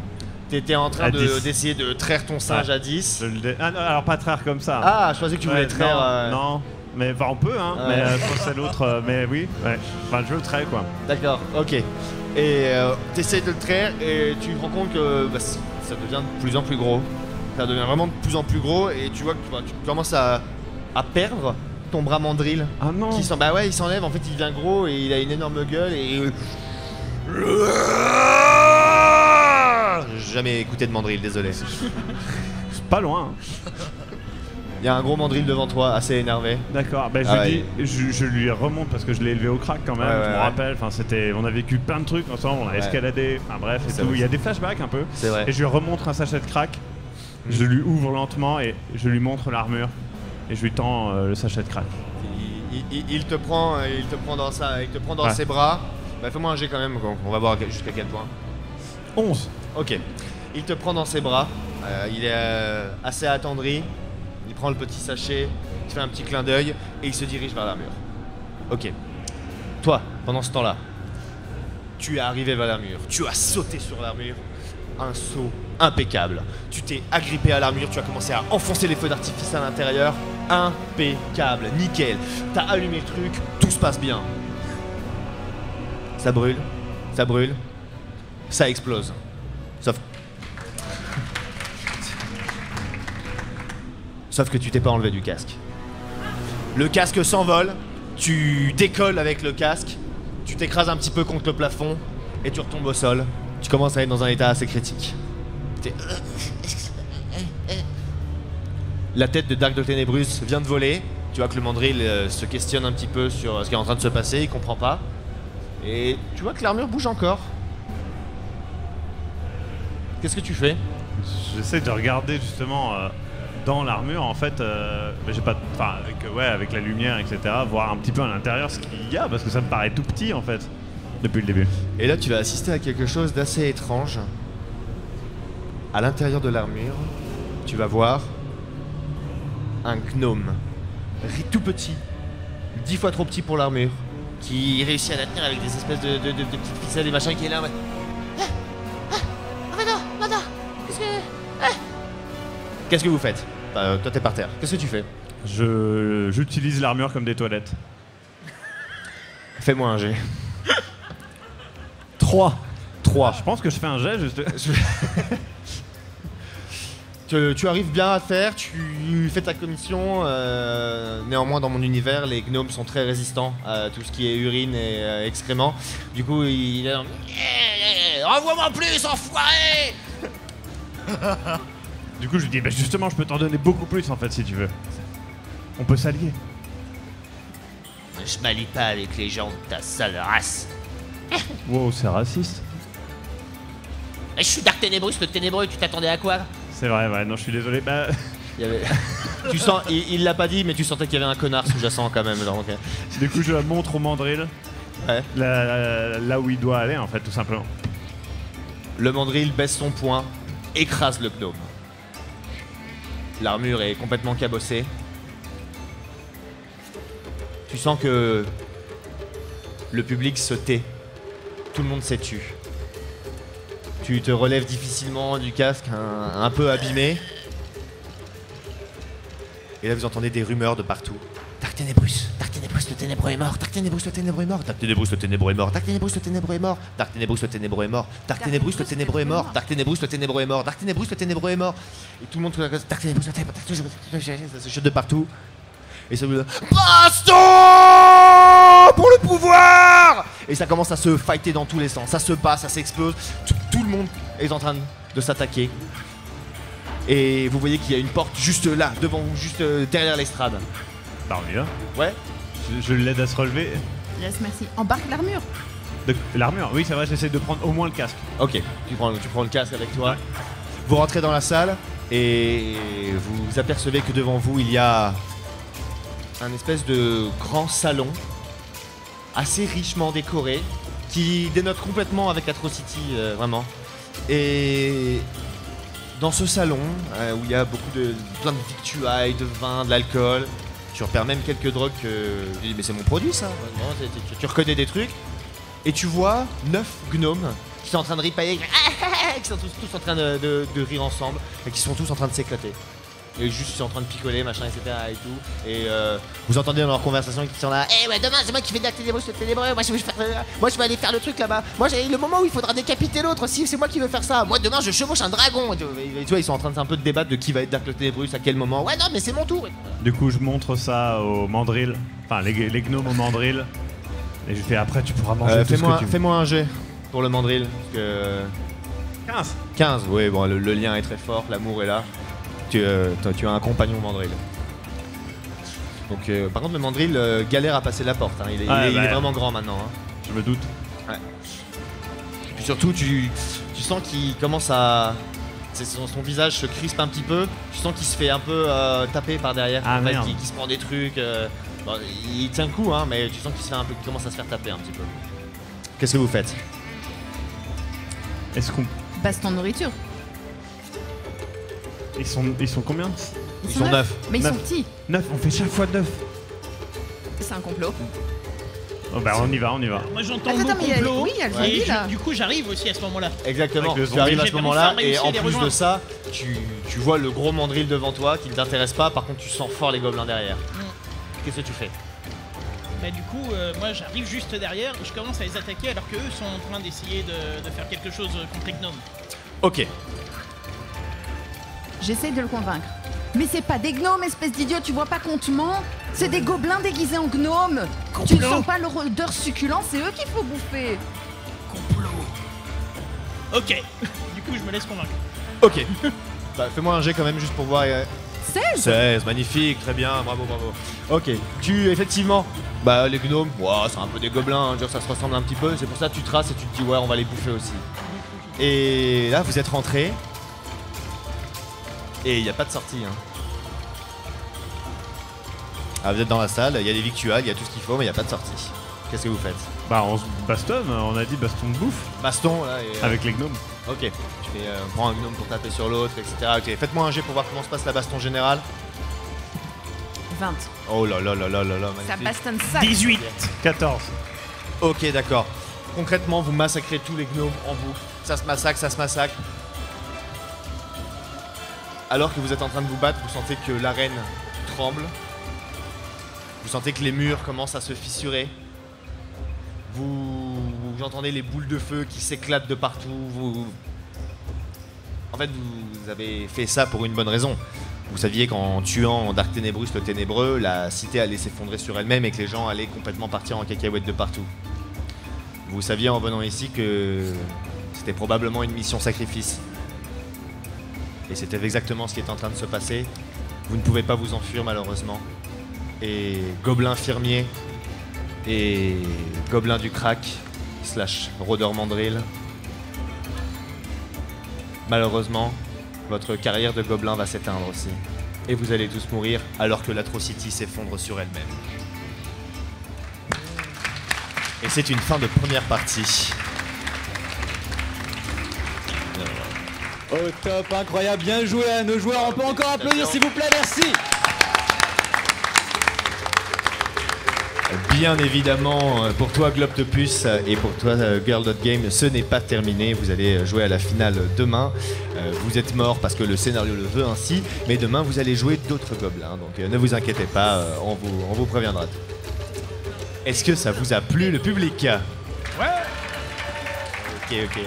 T'étais en train À 10. d'essayer de traire ton singe Ouais. à 10. Ah, non, alors pas traire comme ça. Ah, je pensais que tu voulais Ouais, traire. non, mais enfin, on peut, hein. Ouais. Mais je pense que c'est l'autre. Mais oui, ouais. Enfin, je le trais, quoi. D'accord, ok. Et t'essayes de le traire et tu te rends compte que ça devient de plus en plus gros. Ça devient vraiment de plus en plus gros et tu vois que tu commences à perdre ton bras mandrill. Ah non. Bah ouais, il s'enlève, en fait il devient gros et il a une énorme gueule et... J'ai jamais écouté de mandrill, désolé. C'est pas loin. Hein. Il y a un gros mandrill devant toi, assez énervé. D'accord. Ben, Ah je lui remonte parce que je l'ai élevé au crack quand même. Ouais, je me ouais. rappelle. Enfin, on a vécu plein de trucs ensemble. On a Ouais. escaladé. Enfin bref, et C'est tout. vrai. Il y a des flashbacks un peu. C'est vrai. Et je lui remontre un sachet de crack. Je lui ouvre lentement et je lui montre l'armure. Et je lui tends le sachet de crack. Il te prend dans Ouais. ses bras. Bah fais-moi un jet quand même, on va voir jusqu'à quel point. 11. Ok. Il te prend dans ses bras. Il est assez attendri. Il prend le petit sachet, il te fait un petit clin d'œil et il se dirige vers l'armure. Ok. Toi, pendant ce temps-là, tu es arrivé vers l'armure. Tu as sauté sur l'armure. Un saut impeccable. Tu t'es agrippé à l'armure, tu as commencé à enfoncer les feux d'artifice à l'intérieur. Impeccable, nickel. T'as allumé le truc, tout se passe bien. Ça brûle, ça explose. Sauf Sauf que tu t'es pas enlevé du casque. Le casque s'envole, tu décolles avec le casque, tu t'écrases un petit peu contre le plafond et tu retombes au sol. Tu commences à être dans un état assez critique. La tête de Dark de Ténébrus vient de voler. Tu vois que le mandrill se questionne un petit peu sur ce qui est en train de se passer, il comprend pas. Et tu vois que l'armure bouge encore. Qu'est-ce que tu fais? J'essaie de regarder justement dans l'armure en fait, mais j'ai pas, enfin avec la lumière etc. Voir un petit peu à l'intérieur ce qu'il y a parce que ça me paraît tout petit en fait depuis le début. Et là tu vas assister à quelque chose d'assez étrange. À l'intérieur de l'armure, tu vas voir un gnome, tout petit, 10 fois trop petit pour l'armure, qui réussit à la tenir avec des espèces de petites ficelles et machin qui est là. Ouais. Qu'est-ce que vous faites? Toi t'es par terre. Qu'est-ce que tu fais? J'utilise l'armure comme des toilettes. Fais-moi un jet. 3. Je pense que je fais un jet juste. Tu arrives bien à faire, tu fais ta commission. Néanmoins, dans mon univers, les gnomes sont très résistants à tout ce qui est urine et excréments. Du coup, il est envoie-moi plus, enfoiré. Du coup, je lui dis, bah justement, je peux t'en donner beaucoup plus en fait si tu veux. On peut s'allier. Je m'allie pas avec les gens de ta sale race. Wow, c'est raciste. Je suis Dark Ténébrus, le ténébreux, tu t'attendais à quoi? C'est vrai, ouais, non, je suis désolé. Bah... Tu sens, il l'a pas dit, mais tu sentais qu'il y avait un connard sous-jacent quand même. Donc. Du coup, je la montre au mandrill. Ouais. Là où il doit aller, en fait, tout simplement. Le mandrill baisse son poing, écrase le gnome. L'armure est complètement cabossée. Tu sens que le public se tait. Tout le monde s'est tu. Tu te relèves difficilement du casque, un peu abîmé. Et là, vous entendez des rumeurs de partout. Dark Ténébrus, le ténébreux est mort. Dark Ténébrus, le ténébreux est mort. Dark Ténébrus, le ténébreux est mort. Dark Ténébrus, le ténébreux est mort. Dark Ténébrus, le ténébreux est mort. Dark Ténébrus, le ténébreux est mort. Dark Ténébrus, le ténébreux est mort. Dark Ténébrus, le ténébreux est mort. Et tout le monde, Dark Ténébrus, le ténébreux, ça se jette de partout. Et ça vous dit Baston pour le pouvoir. Et ça commence à se fighter dans tous les sens. Ça se bat, ça s'explose. Tout le monde est en train de s'attaquer. Et vous voyez qu'il y a une porte juste là, devant vous, juste derrière l'estrade. Bah on y va. Ouais. Je l'aide à se relever. Yes, merci. Embarque l'armure. L'armure, oui c'est vrai, j'essaie de prendre au moins le casque. Ok, tu prends le casque avec toi. Ouais. Vous rentrez dans la salle et vous apercevez que devant vous il y a un espèce de grand salon assez richement décoré qui dénote complètement avec Atrocity, vraiment. Et dans ce salon où il y a plein de victuailles, de vin, de l'alcool, tu repères même quelques drogues que tu dis mais c'est mon produit ça. Tu reconnais des trucs et tu vois 9 gnomes qui sont en train de ripailler, qui sont tous en train de rire ensemble et qui sont tous en train de s'éclater. Et juste ils sont en train de picoler, machin, etc. et tout. Et vous entendez dans leur conversation qu'ils sont là. Eh ouais, demain c'est moi qui vais Dark Ténébrus, le ténébreux. Moi je vais aller faire le truc là-bas. Moi j'ai le moment où il faudra décapiter l'autre aussi, c'est moi qui veux faire ça. Moi demain je chevauche un dragon. Et tu vois, ils sont en train de un peu de débattre de qui va être Dark le Ténébrus à quel moment. Ouais non mais c'est mon tour. Du coup je montre ça au mandrill, enfin les gnomes au mandrill. Et je fais après tu pourras manger tout ce que tu veux. Fais-moi un jet pour le mandrill. Parce que 15, oui bon le lien est très fort, l'amour est là. Tu as un compagnon mandrill. Donc par contre le mandrill galère à passer la porte, hein. Il est vraiment grand maintenant, hein. Je me doute. Ouais. Et puis surtout tu sens qu'il commence à... Son visage se crispe un petit peu. Tu sens qu'il se fait un peu taper par derrière, qu'il se prend des trucs. Bon, il tient le coup, hein, mais tu sens qu'il commence à se faire taper un petit peu. Qu'est-ce que vous faites? Est-ce qu'on... Baston nourriture. Ils sont combien? Ils sont 9. Mais ils sont petits. 9, on fait chaque fois 9. C'est un complot. Oh bah on y va. Moi j'entends le mot complot. Oui, il y a le zombie là. Du coup j'arrive aussi à ce moment-là. Exactement, tu arrives à ce moment-là et en plus de ça, tu vois le gros mandrill devant toi qui ne t'intéresse pas, par contre tu sens fort les gobelins derrière. Qu'est-ce que tu fais? Bah du coup, moi j'arrive juste derrière et je commence à les attaquer alors qu'eux sont en train d'essayer de faire quelque chose contre les gnomes. Ok. J'essaye de le convaincre. Mais c'est pas des gnomes, espèce d'idiot, tu vois pas qu'on te ment? C'est des gobelins déguisés en gnomes. Tu ne sens pas leur odeur succulente, c'est eux qu'il faut bouffer. Ok. Du coup, je me laisse convaincre. Ok. Bah, fais-moi un jet quand même juste pour voir. 16. 16, magnifique, très bien, bravo, bravo. Ok, effectivement, bah les gnomes, ouah, c'est un peu des gobelins, hein, dire, ça se ressemble un petit peu, c'est pour ça que tu traces et tu te dis ouais, on va les bouffer aussi. Et là, vous êtes rentrés. Et il n'y a pas de sortie. Hein. Ah, vous êtes dans la salle, il y a des victuailles, il y a tout ce qu'il faut, mais il n'y a pas de sortie. Qu'est-ce que vous faites? Bah on se bastonne, on a dit baston de bouffe. Baston, là, et, avec les gnomes. Ok, tu fais, prends un gnome pour taper sur l'autre, etc. Ok, faites-moi un jet pour voir comment se passe la baston générale. 20. Oh là là là là là là, Ça magnifique. bastonne ça. 18. 14. Ok, d'accord. Concrètement, vous massacrez tous les gnomes en boucle. Ça se massacre, ça se massacre. Alors que vous êtes en train de vous battre, vous sentez que l'arène tremble. Vous sentez que les murs commencent à se fissurer. Vous entendez les boules de feu qui s'éclatent de partout. En fait, vous avez fait ça pour une bonne raison. Vous saviez qu'en tuant Dark Ténébrus le Ténébreux, la cité allait s'effondrer sur elle-même et que les gens allaient complètement partir en cacahuète de partout. Vous saviez en venant ici que c'était probablement une mission sacrifice. Et c'était exactement ce qui est en train de se passer. Vous ne pouvez pas vous enfuir malheureusement. Et Gobelin Firmier et Gobelin du Crack / Rôdeur Mandrill. Malheureusement, votre carrière de gobelin va s'éteindre aussi. Et vous allez tous mourir alors que l'Atrocity s'effondre sur elle-même. Et c'est une fin de première partie. Au top, incroyable, bien joué à nos joueurs. On peut encore applaudir s'il vous plaît, merci. Bien évidemment, pour toi Globtopus et pour toi Girl.Game, ce n'est pas terminé. Vous allez jouer à la finale demain. Vous êtes morts parce que le scénario le veut ainsi, mais demain vous allez jouer d'autres gobelins. Donc ne vous inquiétez pas, on vous préviendra. Est-ce que ça vous a plu, le public? Ouais. Ok.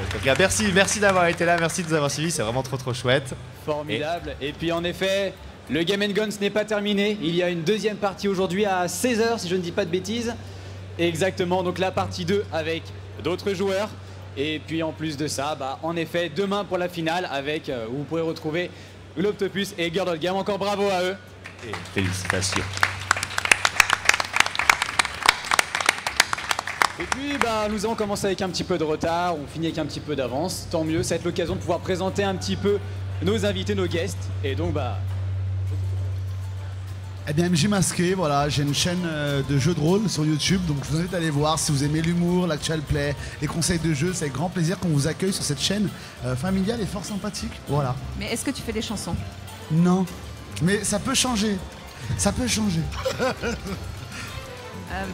Merci d'avoir été là, merci de nous avoir suivis, c'est vraiment trop chouette. Formidable. Et puis en effet, le Game & Gone ce n'est pas terminé. Il y a une deuxième partie aujourd'hui à 16h si je ne dis pas de bêtises. Exactement, donc la partie 2 avec d'autres joueurs. Et puis en plus de ça, bah, en effet, demain pour la finale avec, où vous pourrez retrouver Globtopus et Girl.Game. Encore bravo à eux. Et félicitations. Et puis bah, nous avons commencé avec un petit peu de retard, on finit avec un petit peu d'avance. Tant mieux, ça va être l'occasion de pouvoir présenter un petit peu nos invités, nos guests. Et donc bah... Eh bien, MJ Masqué, voilà, j'ai une chaîne de jeux de rôle sur YouTube, donc je vous invite à aller voir si vous aimez l'humour, l'actual play, les conseils de jeux. C'est avec grand plaisir qu'on vous accueille sur cette chaîne familiale et fort sympathique. Voilà. Mais est-ce que tu fais des chansons? Non, mais ça peut changer. Ça peut changer.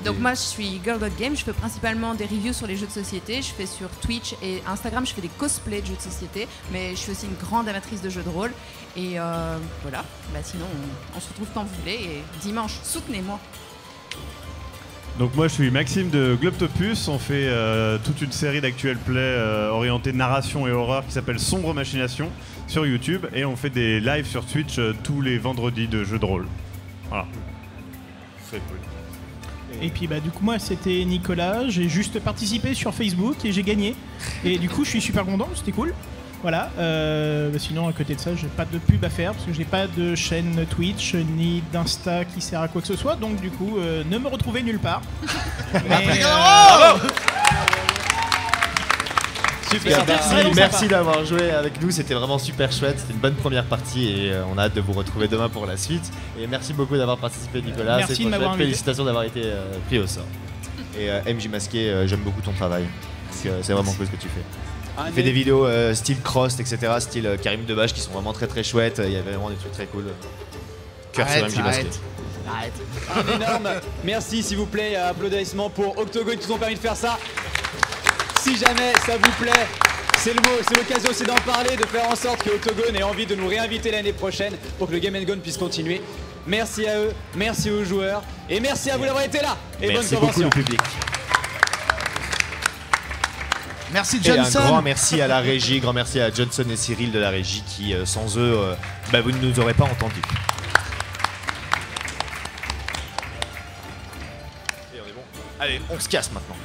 Donc moi je suis Girl.Game, je fais principalement des reviews sur les jeux de société, je fais sur Twitch et Instagram, je fais des cosplays de jeux de société, mais je suis aussi une grande amatrice de jeux de rôle. Et voilà, bah, sinon on se retrouve quand vous voulez et dimanche, soutenez-moi. Donc moi je suis Maxime de Globtopus, on fait toute une série d'actual play orientée narration et horreur qui s'appelle Sombre Machination sur YouTube et on fait des lives sur Twitch tous les vendredis de jeux de rôle. Voilà. C'est cool. Et puis bah du coup moi c'était Nicolas, j'ai juste participé sur Facebook et j'ai gagné. Et du coup je suis super content, c'était cool. Voilà, bah, sinon à côté de ça j'ai pas de pub à faire parce que j'ai pas de chaîne Twitch ni d'Insta qui sert à quoi que ce soit. Donc du coup ne me retrouvez nulle part. Mais, Super, merci d'avoir joué avec nous, c'était vraiment super chouette, c'était une bonne première partie et on a hâte de vous retrouver demain pour la suite. Et merci beaucoup d'avoir participé Nicolas, Merci c'est de m'avoir invité. Félicitations d'avoir été pris au sort. Et MJ Masqué, j'aime beaucoup ton travail, c'est vraiment cool ce que tu fais. Tu fais des vidéos style Crossed, etc., style Karim Debache qui sont vraiment très chouettes, il y avait vraiment des trucs très cool. Cœur sur MJ Masqué. Un énorme merci s'il vous plaît, applaudissements pour Octogone qui nous ont permis de faire ça. Si jamais ça vous plaît, c'est l'occasion aussi d'en parler, de faire en sorte que Octogone ait envie de nous réinviter l'année prochaine pour que le Game & Gone puisse continuer. Merci à eux, merci aux joueurs et merci à vous d'avoir été là. Et merci bonne beaucoup convention. le public. Merci Et un Johnson. grand merci à la régie, grand merci à Johnson et Cyril de la régie qui, sans eux, vous ne nous aurez pas entendus. Et on est bon. Allez, on se casse maintenant.